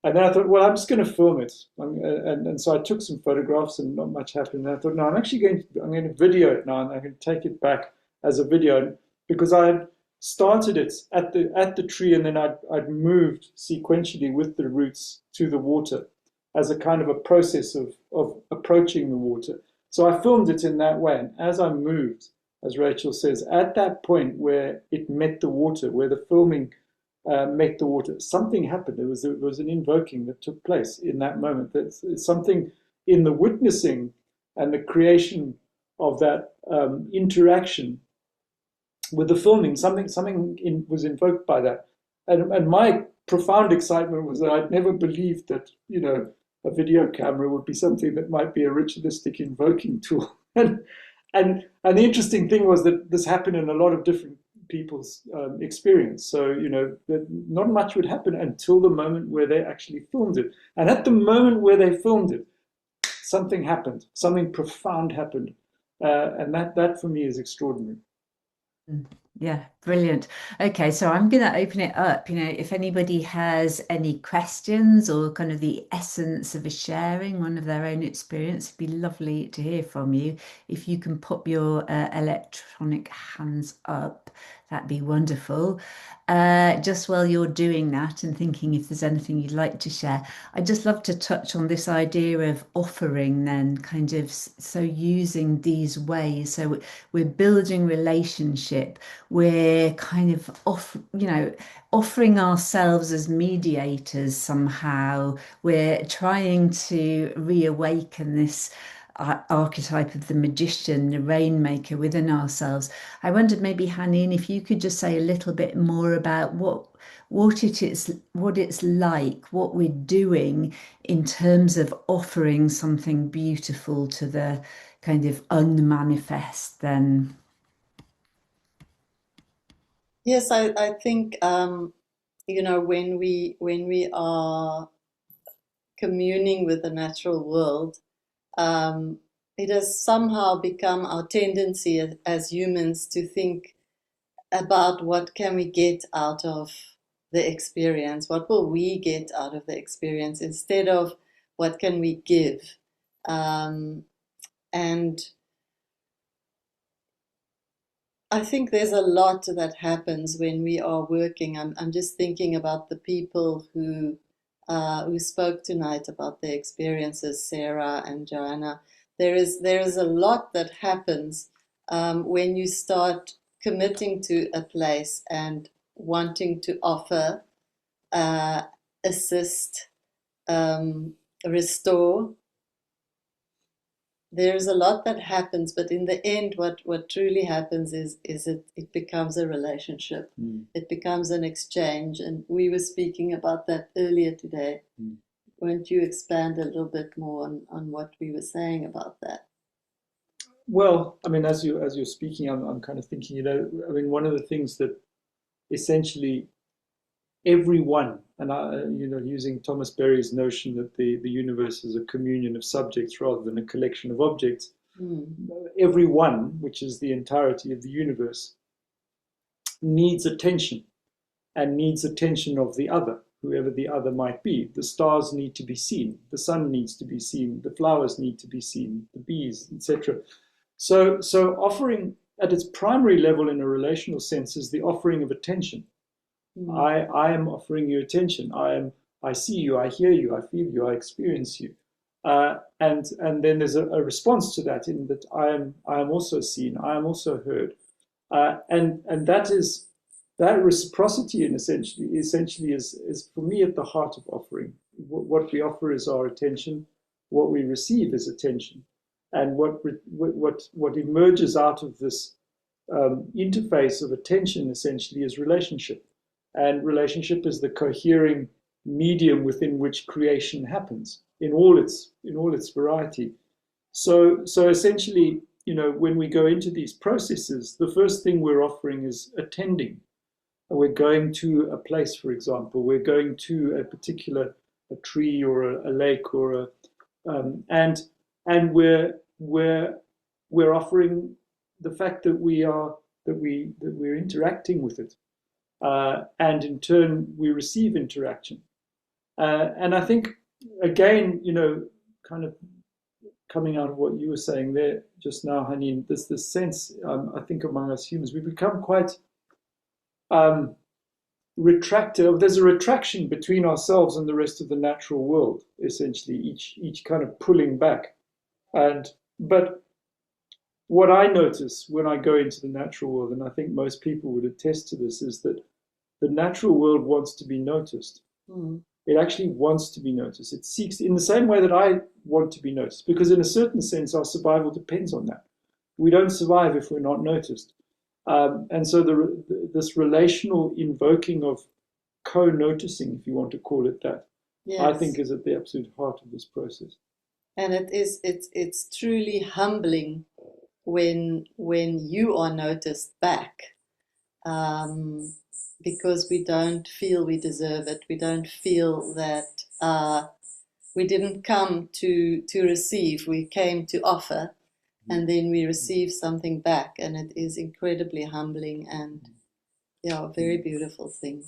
And then I thought, well, I'm just going to film it. And so I took some photographs, and not much happened. And I thought, no, I'm going to video it now, and I'm going to take it back as a video, because I had started it at the tree, and then I'd moved sequentially with the roots to the water as a kind of a process of approaching the water. So I filmed it in that way. And as I moved, as Rachel says, at that point where it met the water, where the filming met the water, something happened. There was an invoking that took place in that moment. That's something in the witnessing and the creation of that interaction with the filming. Something was invoked by that, and my profound excitement was that I'd never believed that a video camera would be something that might be a ritualistic invoking tool. and the interesting thing was that this happened in a lot of different people's experience. So, that not much would happen until the moment where they actually filmed it. And at the moment where they filmed it, something happened, something profound happened. And that for me is extraordinary. Yeah, brilliant. Okay, so I'm going to open it up. If anybody has any questions or kind of the essence of a sharing one of their own experience, it'd be lovely to hear from you. If you can pop your electronic hands up, that'd be wonderful. Just while you're doing that and thinking if there's anything you'd like to share, I'd just love to touch on this idea of offering then, kind of, so using these ways. So we're building relationship, we're kind of offering ourselves as mediators somehow. We're trying to reawaken this archetype of the magician, the rainmaker within ourselves. I wondered maybe, Hanien, if you could just say a little bit more about what it's like, what we're doing in terms of offering something beautiful to the kind of unmanifest then. Yes, I think when we are communing with the natural world, it has somehow become our tendency as humans to think about what can we get out of the experience, what will we get out of the experience, instead of what can we give. And I think there's a lot that happens when we are working. I'm just thinking about the people who spoke tonight about their experiences, Sarah and Joanna. There is a lot that happens when you start committing to a place and wanting to offer, assist, restore. There's a lot that happens, but in the end, what truly happens is it becomes a relationship. It becomes an exchange, and we were speaking about that earlier today. Won't you expand a little bit more on what we were saying about that? Well, as you're speaking, I'm kind of thinking, one of the things that essentially everyone, and using Thomas Berry's notion that the universe is a communion of subjects rather than a collection of objects, everyone, which is the entirety of the universe, needs attention, and needs attention of the other. whoever the other might be. The stars need to be seen, the sun needs to be seen, the flowers need to be seen, the bees, etc. So offering at its primary level in a relational sense is the offering of attention. I am offering you attention. I see you, I hear you, I feel you, I experience you. And then there's a response to that in that I am also seen, I am also heard. And that reciprocity in essentially is for me at the heart of offering. What we offer is our attention, what we receive is attention. And what emerges out of this interface of attention essentially is relationship. And relationship is the cohering medium within which creation happens in all its variety. So essentially, when we go into these processes, the first thing we're offering is attending. We're going to a place, for example. We're going to a tree or a lake or and we're offering the fact that we're interacting with it, and in turn we receive interaction. And I think again, kind of coming out of what you were saying there just now, Hanien, there's this sense, I think, among us humans, we become quite retractive. There's a retraction between ourselves and the rest of the natural world, essentially, each kind of pulling back. But what I notice when I go into the natural world, and I think most people would attest to this, is that the natural world wants to be noticed. It actually wants to be noticed. It seeks, in the same way that I want to be noticed, because in a certain sense, our survival depends on that. We don't survive if we're not noticed. And so this relational invoking of co-noticing, if you want to call it that, yes, I think is at the absolute heart of this process. And it's truly humbling when you are noticed back, because we don't feel we deserve it. We don't feel that we didn't come to receive. We came to offer. And then we receive something back, and it is incredibly humbling and, a very beautiful thing,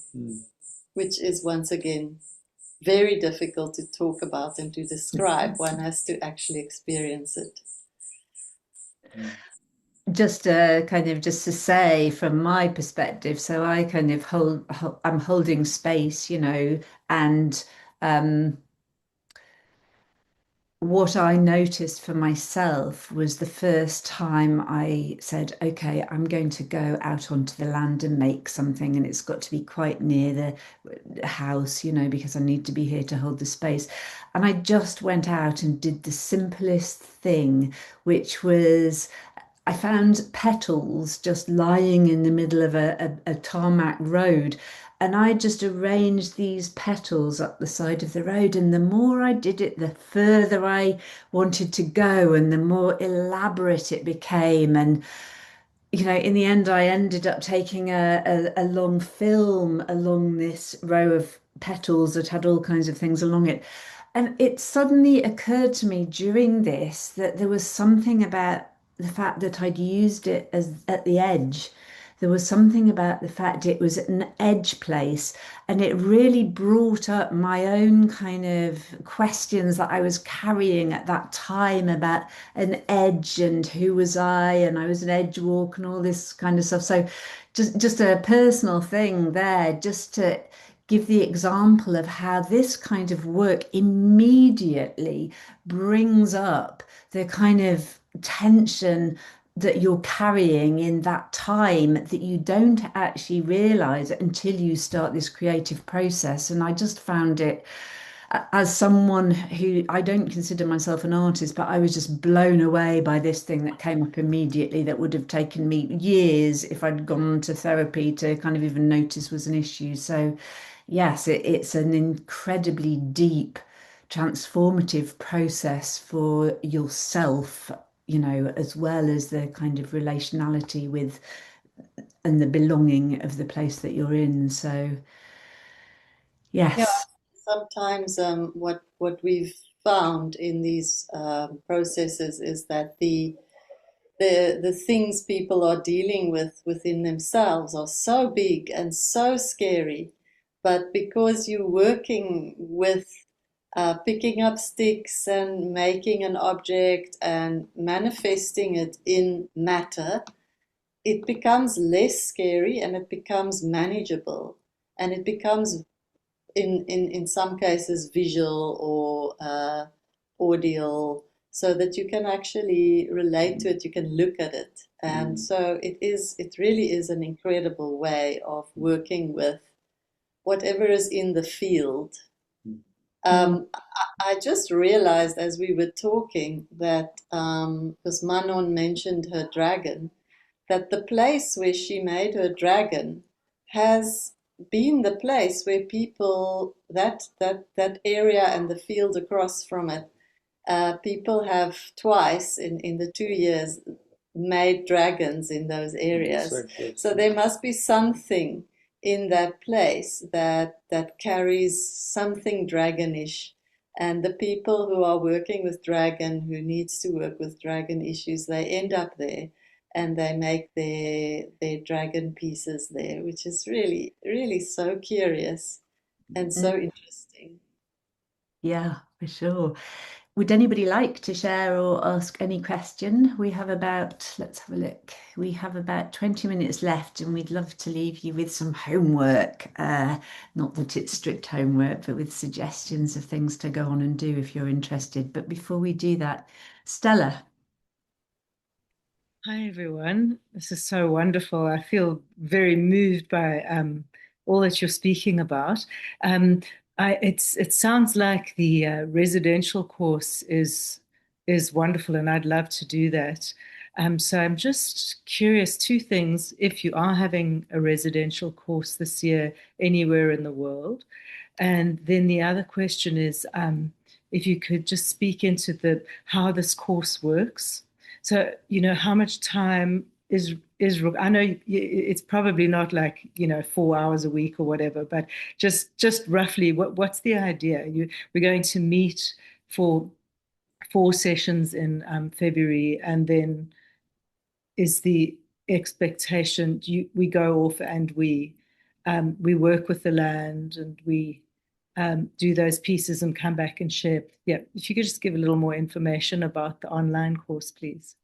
which is, once again, very difficult to talk about and to describe. One has to actually experience it. Just to say from my perspective, so I kind of I'm holding space, and what I noticed for myself was the first time I said, okay, I'm going to go out onto the land and make something, and it's got to be quite near the house, because I need to be here to hold the space. And I just went out and did the simplest thing, which was I found petals just lying in the middle of a tarmac road. And I just arranged these petals up the side of the road. And the more I did it, the further I wanted to go and the more elaborate it became. And, in the end, I ended up taking a long film along this row of petals that had all kinds of things along it. And it suddenly occurred to me during this that there was something about the fact that I'd used it as at the edge. There was something about the fact it was an edge place, and it really brought up my own kind of questions that I was carrying at that time about an edge and who was I, and I was an edge walk and all this kind of stuff. So just a personal thing there, just to give the example of how this kind of work immediately brings up the kind of tension that you're carrying in that time that you don't actually realize until you start this creative process. And I just found it, as someone who, I don't consider myself an artist, but I was just blown away by this thing that came up immediately that would have taken me years if I'd gone to therapy to kind of even notice was an issue. So yes, it's an incredibly deep, transformative process for yourself, as well as the kind of relationality with and the belonging of the place that you're in. So, yes. Yeah, sometimes what we've found in these processes is that the things people are dealing with within themselves are so big and so scary but because you're working with picking up sticks and making an object and manifesting it in matter, it becomes less scary and it becomes manageable, and it becomes in some cases visual or audio, so that you can actually relate to it, you can look at it. And so it really is an incredible way of working with whatever is in the field. I just realized as we were talking that, because Manon mentioned her dragon, that the place where she made her dragon has been the place where people, that area and the field across from it, people have twice in the 2 years made dragons in those areas. So there must be something in that place that carries something dragonish. And the people who are working with dragon, who needs to work with dragon issues, they end up there and they make their dragon pieces there, which is really, really so curious and so interesting. Yeah, for sure. Would anybody like to share or ask any question? We have about, let's have a look. We have about 20 minutes left, and we'd love to leave you with some homework. Not that it's strict homework, but with suggestions of things to go on and do if you're interested. But before we do that, Stella. Hi, everyone. This is so wonderful. I feel very moved by all that you're speaking about. It sounds like the residential course is wonderful, and I'd love to do that. So I'm just curious, two things: if you are having a residential course this year anywhere in the world, and then the other question is if you could just speak into how this course works. So, how much time is I know it's probably not like 4 hours a week or whatever, but just roughly, what's the idea? We're going to meet for 4 sessions in February, and then is the expectation we go off and we work with the land, and we do those pieces and come back and share. Yeah, if you could just give a little more information about the online course, please.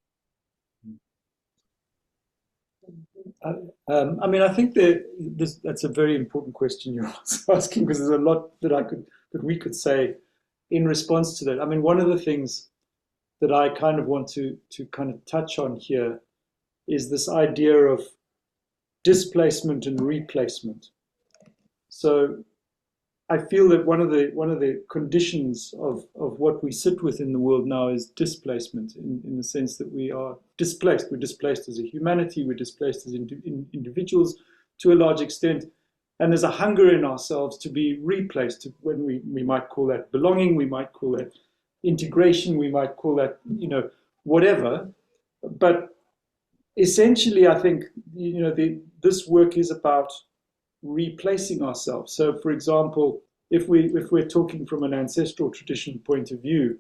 I think that's a very important question you're asking, because there's a lot that we could say in response to that. I mean, one of the things that I kind of want to kind of touch on here is this idea of displacement and replacement. So I feel that one of the conditions of what we sit with in the world now is displacement, in the sense that we are displaced. We're displaced as a humanity, we're displaced as individuals to a large extent, and there's a hunger in ourselves to be replaced. When we might call that belonging, we might call that integration, we might call that whatever. But essentially, I think this work is about replacing ourselves. So, for example, if we're talking from an ancestral tradition point of view,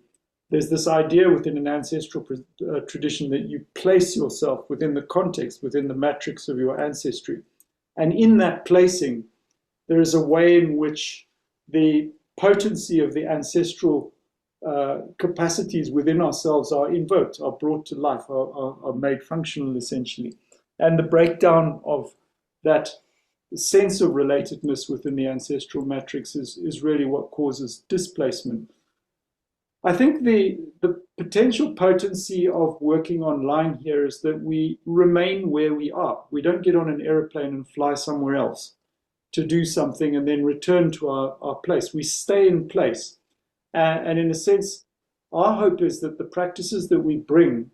there's this idea within an ancestral tradition that you place yourself within the context, within the matrix of your ancestry. And in that placing, there is a way in which the potency of the ancestral capacities within ourselves are invoked, are brought to life, are made functional, essentially. And the breakdown of that sense of relatedness within the ancestral matrix is really what causes displacement. I think the potential potency of working online here is that we remain where we are. We don't get on an airplane and fly somewhere else to do something and then return to our place. We stay in place. And in a sense, our hope is that the practices that we bring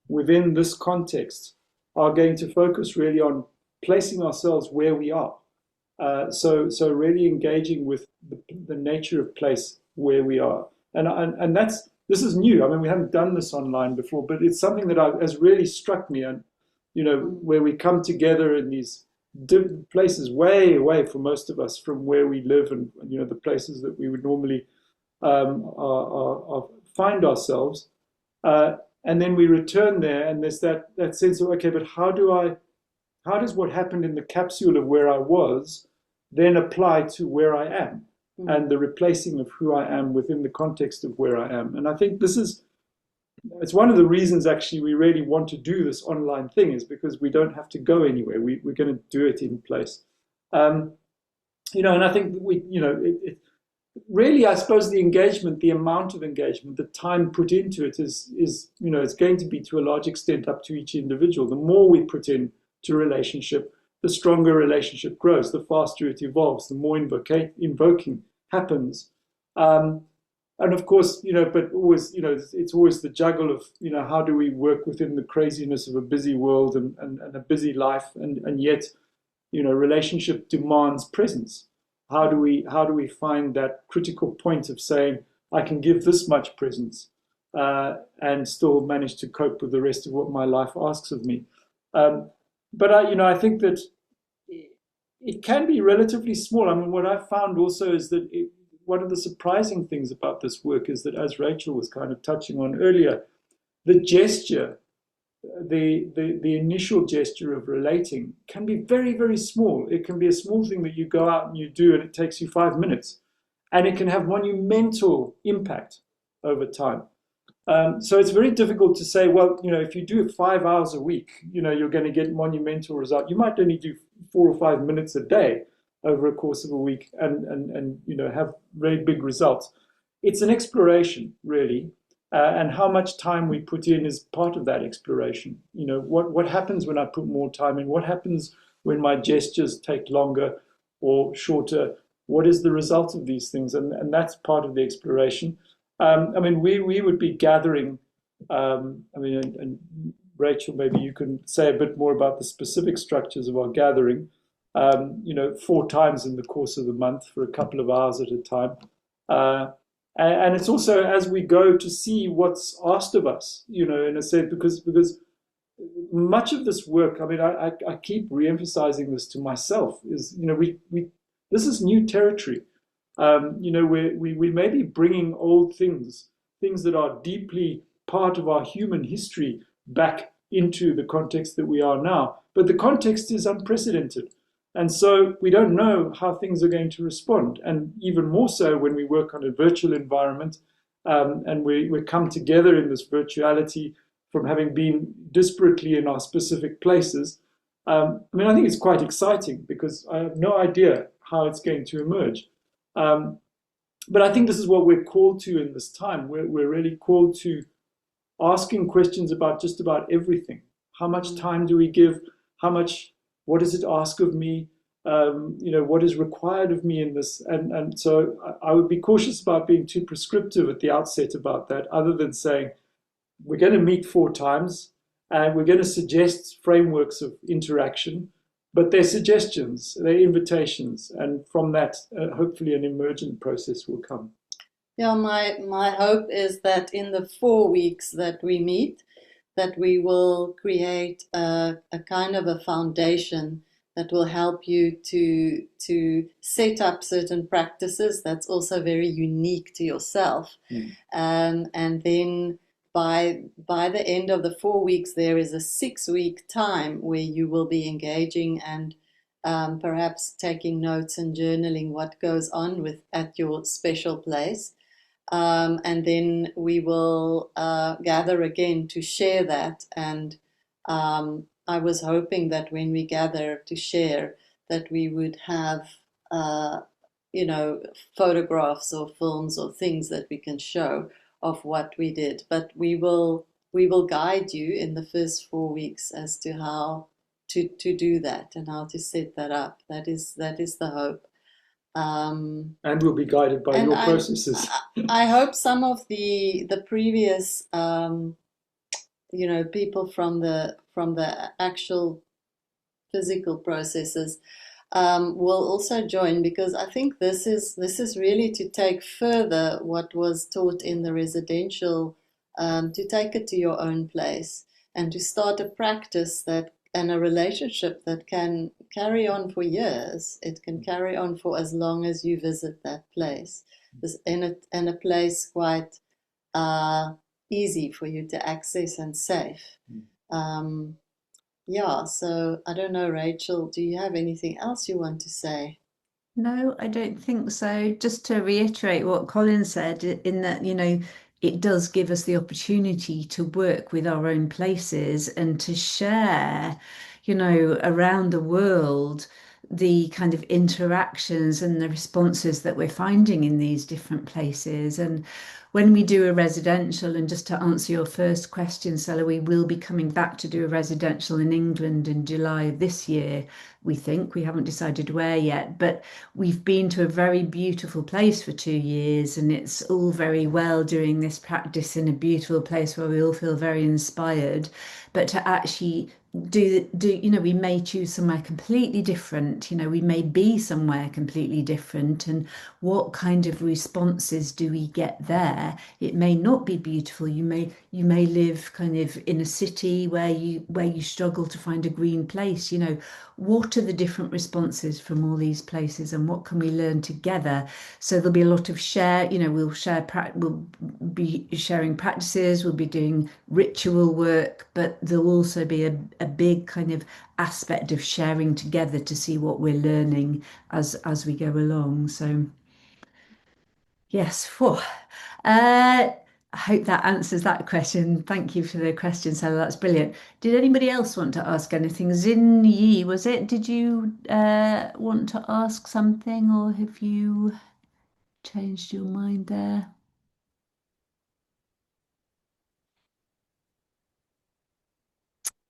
within this context are going to focus really on placing ourselves where we are. So really engaging with the nature of place where we are. And this is new. I mean, we haven't done this online before, but it's something that has really struck me. And, where we come together in these different places way away for most of us from where we live and the places that we would normally find ourselves. And then we return there, and there's that sense of, okay, but how does what happened in the capsule of where I was then apply to where I am and the replacing of who I am within the context of where I am. And I think it's one of the reasons actually we really want to do this online thing, is because we don't have to go anywhere. We're going to do it in place. And I think really, I suppose the engagement, the amount of engagement, the time put into it is it's going to be to a large extent up to each individual. The more we put in to relationship, the stronger relationship grows, the faster it evolves, the more invoking happens. And of course, but always, it's always the juggle of, how do we work within the craziness of a busy world and a busy life, and yet, relationship demands presence. How do we find that critical point of saying, I can give this much presence and still manage to cope with the rest of what my life asks of me? But I think that it can be relatively small. I mean, what I've found also is that one of the surprising things about this work is that, as Rachel was kind of touching on earlier, the gesture, the initial gesture of relating can be very, very small. It can be a small thing that you go out and you do, and it takes you 5 minutes, and it can have monumental impact over time. So it's very difficult to say, well, if you do it 5 hours a week, you're going to get monumental result. You might only do 4 or 5 minutes a day over a course of a week and have very big results. It's an exploration, really. And how much time we put in is part of that exploration. What happens when I put more time in? What happens when my gestures take longer or shorter? What is the result of these things? And that's part of the exploration. We would be gathering, and Rachel, maybe you can say a bit more about the specific structures of our gathering, 4 times in the course of the month for a couple of hours at a time. And it's also as we go to see what's asked of us, in a sense, because much of this work, I keep re-emphasizing this to myself, is, this is new territory. We may be bringing old things that are deeply part of our human history back into the context that we are now. But the context is unprecedented. And so we don't know how things are going to respond. And even more so when we work on a virtual environment and we come together in this virtuality from having been disparately in our specific places. I think it's quite exciting because I have no idea how it's going to emerge. But I think this is what we're called to in this time. We're really called to asking questions about just about everything. How much time do we give? What does it ask of me? What is required of me in this? And so I would be cautious about being too prescriptive at the outset about that, other than saying, we're going to meet 4 times and we're going to suggest frameworks of interaction, but they're suggestions, they're invitations. And from that, hopefully an emergent process will come. Yeah, my hope is that in the 4 weeks that we meet, that we will create a kind of a foundation that will help you to set up certain practices that's also very unique to yourself. And then by the end of the 4 weeks, there is a 6-week time where you will be engaging and perhaps taking notes and journaling what goes on at your special place. And then we will gather again to share that. And I was hoping that when we gather to share, that we would have, photographs or films or things that we can show of what we did. But we will guide you in the first 4 weeks as to how to do that and how to set that up. That is the hope. And we'll be guided by your processes. I hope some of the previous people from the actual physical processes will also join, because I think this is really to take further what was taught in the residential, to take it to your own place and to start a practice and a relationship that can carry on for years. It can carry on for as long as you visit that place. And a place quite easy for you to access and safe. So I don't know, Rachel, do you have anything else you want to say? No, I don't think so. Just to reiterate what Colin said, in that, it does give us the opportunity to work with our own places and to share, around the world the kind of interactions and the responses that we're finding in these different places. And when we do a residential, and just to answer your first question, Stella, we will be coming back to do a residential in England in July of this year. We think we haven't decided where yet, but we've been to a very beautiful place for 2 years, and it's all very well doing this practice in a beautiful place where we all feel very inspired. But to actually we may choose somewhere completely different, we may be somewhere completely different, and what kind of responses do we get there? It may not be beautiful. You may live kind of in a city where you struggle to find a green place. What are the different responses from all these places, and what can we learn together? So there'll be a lot of we'll be sharing practices, we'll be doing ritual work, but there'll also be a big kind of aspect of sharing together to see what we're learning as we go along. So yes, whew. I hope that answers that question. Thank you for the question, Sarah. That's brilliant. Did anybody else want to ask anything? Xin Yi, was it? Did you want to ask something, or have you changed your mind there?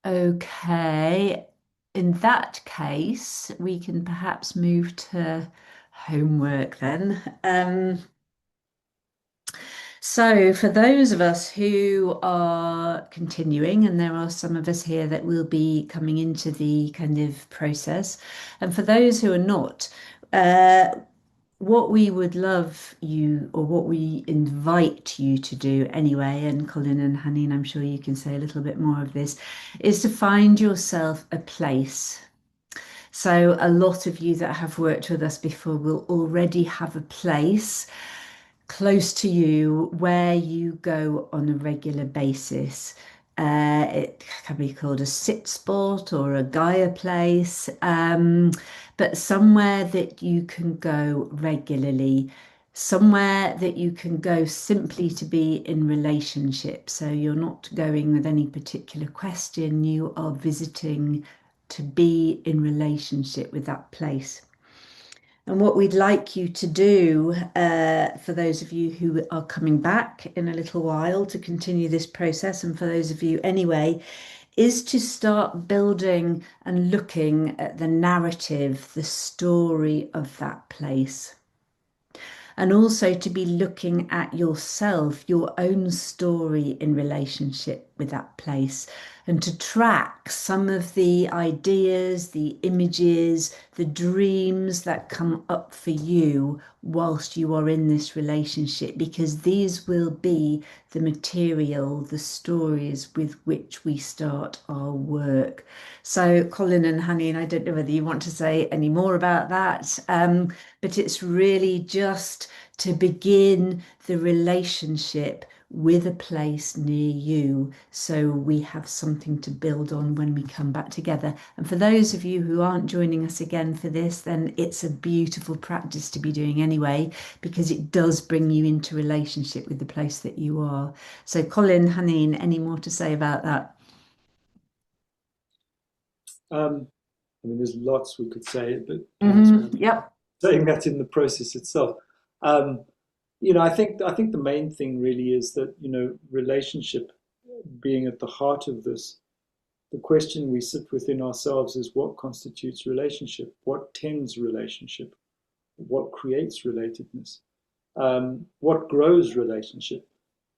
Okay. In that case, we can perhaps move to homework then. So, for those of us who are continuing, and there are some of us here that will be coming into the kind of process, and for those who are not, what we would love you, or what we invite you to do anyway, and Colin and Hanien, I'm sure you can say a little bit more of this, is to find yourself a place. So, a lot of you that have worked with us before will already have a place close to you where you go on a regular basis. It can be called a sit spot or a Gaia place, but somewhere that you can go regularly, somewhere that you can go simply to be in relationship. So you're not going with any particular question, you are visiting to be in relationship with that place. And what we'd like you to do, for those of you who are coming back in a little while to continue this process, and for those of you anyway, is to start building and looking at the narrative, the story of that place. And also to be looking at yourself, your own story in relationship with that place, and to track some of the ideas, the images, the dreams that come up for you whilst you are in this relationship, because these will be the material, the stories with which we start our work. So, Colin and Hanien, I don't know whether you want to say any more about that, but it's really just to begin the relationship with a place near you, so we have something to build on when we come back together. And for those of you who aren't joining us again for this, then it's a beautiful practice to be doing anyway, because it does bring you into relationship with the place that you are. So Colin, Hanien, any more to say about that? I mean, there's lots we could say, but Yep. saying that in the process itself. I think the main thing really is that, relationship being at the heart of this, the question we sit within ourselves is what constitutes relationship? What tends relationship? What creates relatedness? What grows relationship?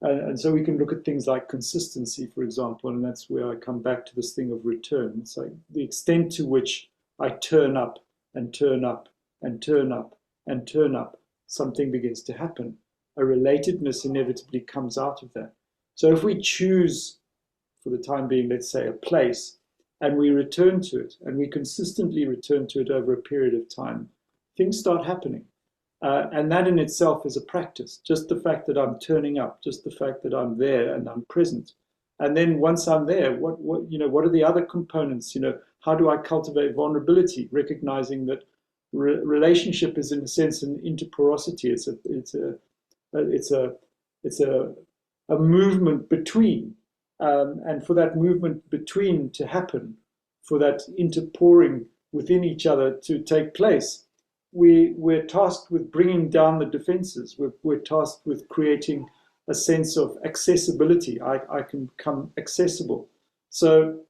And so we can look at things like consistency, for example, and that's where I come back to this thing of return. It's like the extent to which I turn up and turn up and turn up and turn up, something begins to happen. A relatedness inevitably comes out of that. So if we choose, for the time being, let's say a place, and we return to it, and we consistently return to it over a period of time, things start happening. And that in itself is a practice. Just the fact that I'm turning up, just the fact that I'm there and I'm present. And then once I'm there, what are the other components? How do I cultivate vulnerability, recognizing that relationship is in a sense an interporosity. It's a movement between, and for that movement between to happen, for that interpouring within each other to take place, we're tasked with bringing down the defenses. We're tasked with creating a sense of accessibility. I can become accessible. So,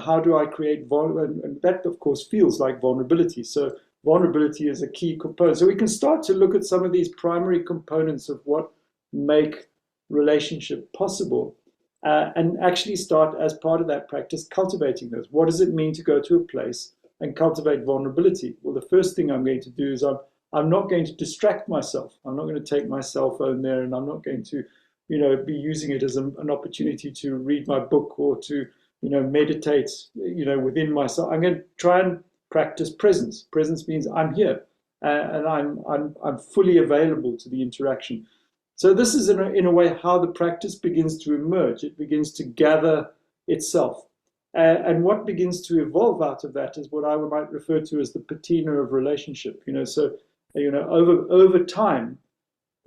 how do I create vulnerability? And that, of course, feels like vulnerability. So vulnerability is a key component. So we can start to look at some of these primary components of what make relationship possible, and actually start, as part of that practice, cultivating those. What does it mean to go to a place and cultivate vulnerability? Well, the first thing I'm going to do is I'm not going to distract myself. I'm not going to take my cell phone there, and I'm not going to, be using it as an opportunity to read my book or to, meditate, within myself. I'm going to try and practice presence. Presence means I'm here, and I'm fully available to the interaction. So this is in a way how the practice begins to emerge. It begins to gather itself. And what begins to evolve out of that is what I might refer to as the patina of relationship. Over time,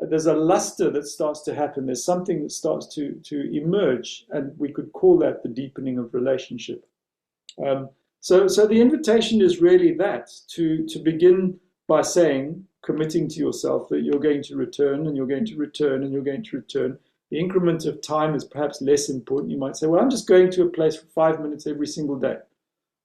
there's a luster that starts to happen. There's something that starts to emerge, and we could call that the deepening of relationship. So the invitation is really that, to begin by committing to yourself that you're going to return, and you're going to return, and you're going to return. The increment of time is perhaps less important. You might say, well, I'm just going to a place for 5 minutes every single day.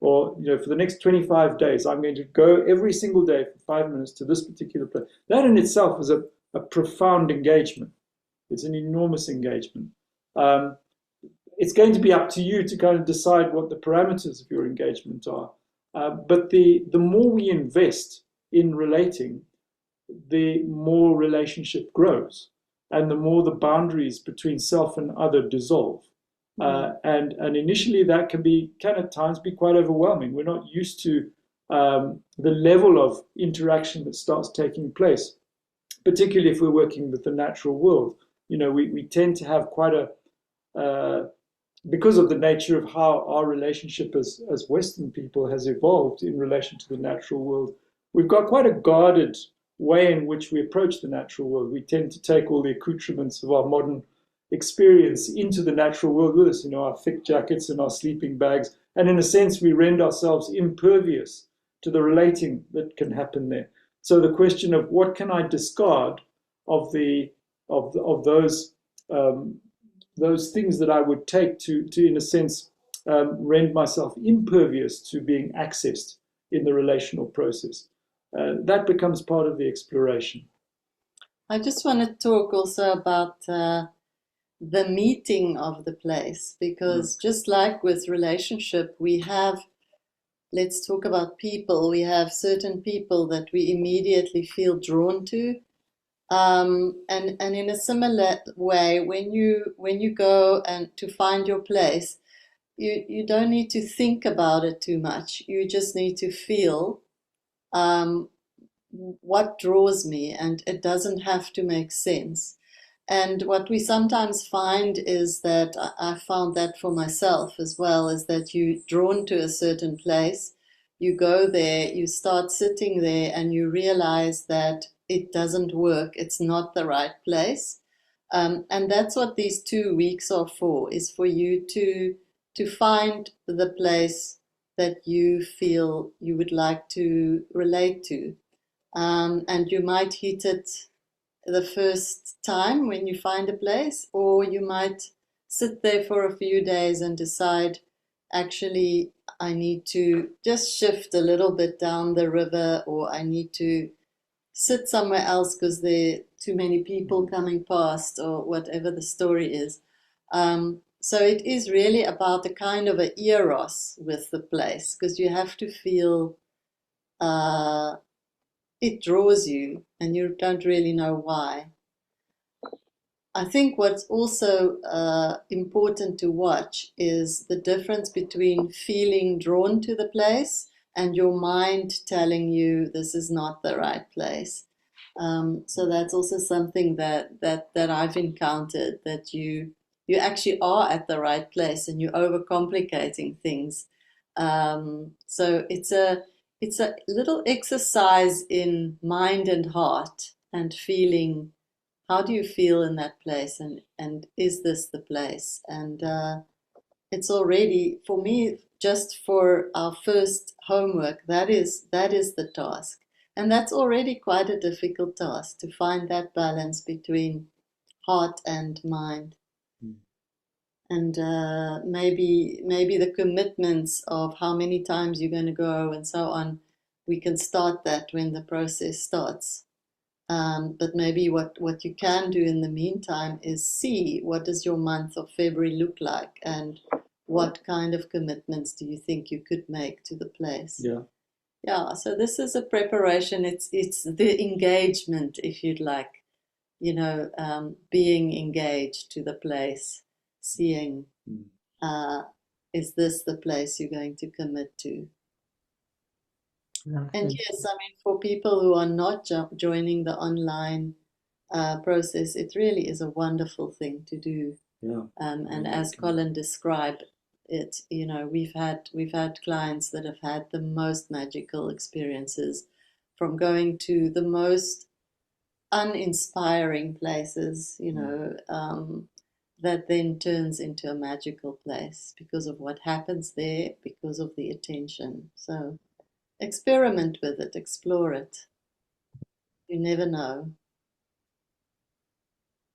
Or, for the next 25 days, I'm going to go every single day for 5 minutes to this particular place. That in itself is a profound engagement. It's an enormous engagement. It's going to be up to you to kind of decide what the parameters of your engagement are. But the more we invest in relating, the more relationship grows, and the more the boundaries between self and other dissolve. And initially that can at times be quite overwhelming. We're not used to the level of interaction that starts taking place, particularly if we're working with the natural world. We tend to have quite because of the nature of how our relationship as Western people has evolved in relation to the natural world, we've got quite a guarded way in which we approach the natural world. We tend to take all the accoutrements of our modern experience into the natural world with us, our thick jackets and our sleeping bags. And in a sense, we render ourselves impervious to the relating that can happen there. So the question of what can I discard of those things that I would take to in a sense, render myself impervious to being accessed in the relational process. That becomes part of the exploration. I just want to talk also about the meeting of the place, because just like with relationship, we have, let's talk about people, we have certain people that we immediately feel drawn to. And in a similar way, when you go and to find your place, you don't need to think about it too much. You just need to feel what draws me, and it doesn't have to make sense. And what we sometimes find is that, I found that for myself as well, is that you're drawn to a certain place, you go there, you start sitting there, and you realize that it doesn't work, it's not the right place. And that's what these 2 weeks are for, is for you to find the place that you feel you would like to relate to. And you might hit it the first time when you find a place, or you might sit there for a few days and decide, actually, I need to just shift a little bit down the river, or I need to sit somewhere else because there are too many people coming past, or whatever the story is. So it is really about a kind of a eros with the place, because you have to feel it draws you, and you don't really know why. I think what's also important to watch is the difference between feeling drawn to the place and your mind telling you this is not the right place. So that's also something that I've encountered, that you actually are at the right place and you're overcomplicating things. So it's it's a little exercise in mind and heart and feeling. How do you feel in that place, and is this the place? And it's already, for me, just for our first homework, that is the task. And that's already quite a difficult task, to find that balance between heart and mind. And maybe the commitments of how many times you're going to go and so on, we can start that when the process starts. But maybe what you can do in the meantime is see, what does your month of February look like, and what kind of commitments do you think you could make to the place? Yeah, so this is a preparation. It's the engagement, if you'd like, being engaged to the place, seeing, is this the place you're going to commit to? And yes, I mean, for people who are not joining the online process, it really is a wonderful thing to do. And as Colin described it, we've had clients that have had the most magical experiences, from going to the most uninspiring places, that then turns into a magical place because of what happens there, because of the attention. So experiment with it, explore it. You never know.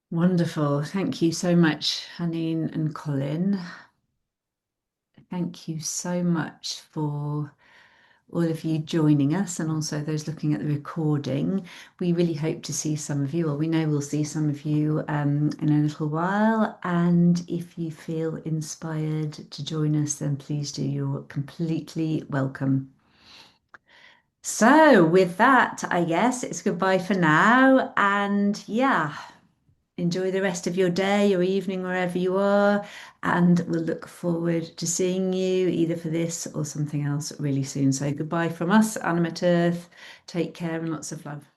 Wonderful. Thank you so much, Hanien and Colin. Thank you so much for all of you joining us, and also those looking at the recording. We really hope to see some of you, or we know we'll see some of you in a little while. And if you feel inspired to join us, then please do. You're completely welcome. So with that, I guess it's goodbye for now. And yeah, enjoy the rest of your day or evening, wherever you are. And we'll look forward to seeing you either for this or something else really soon. So goodbye from us, Animate Earth. Take care and lots of love.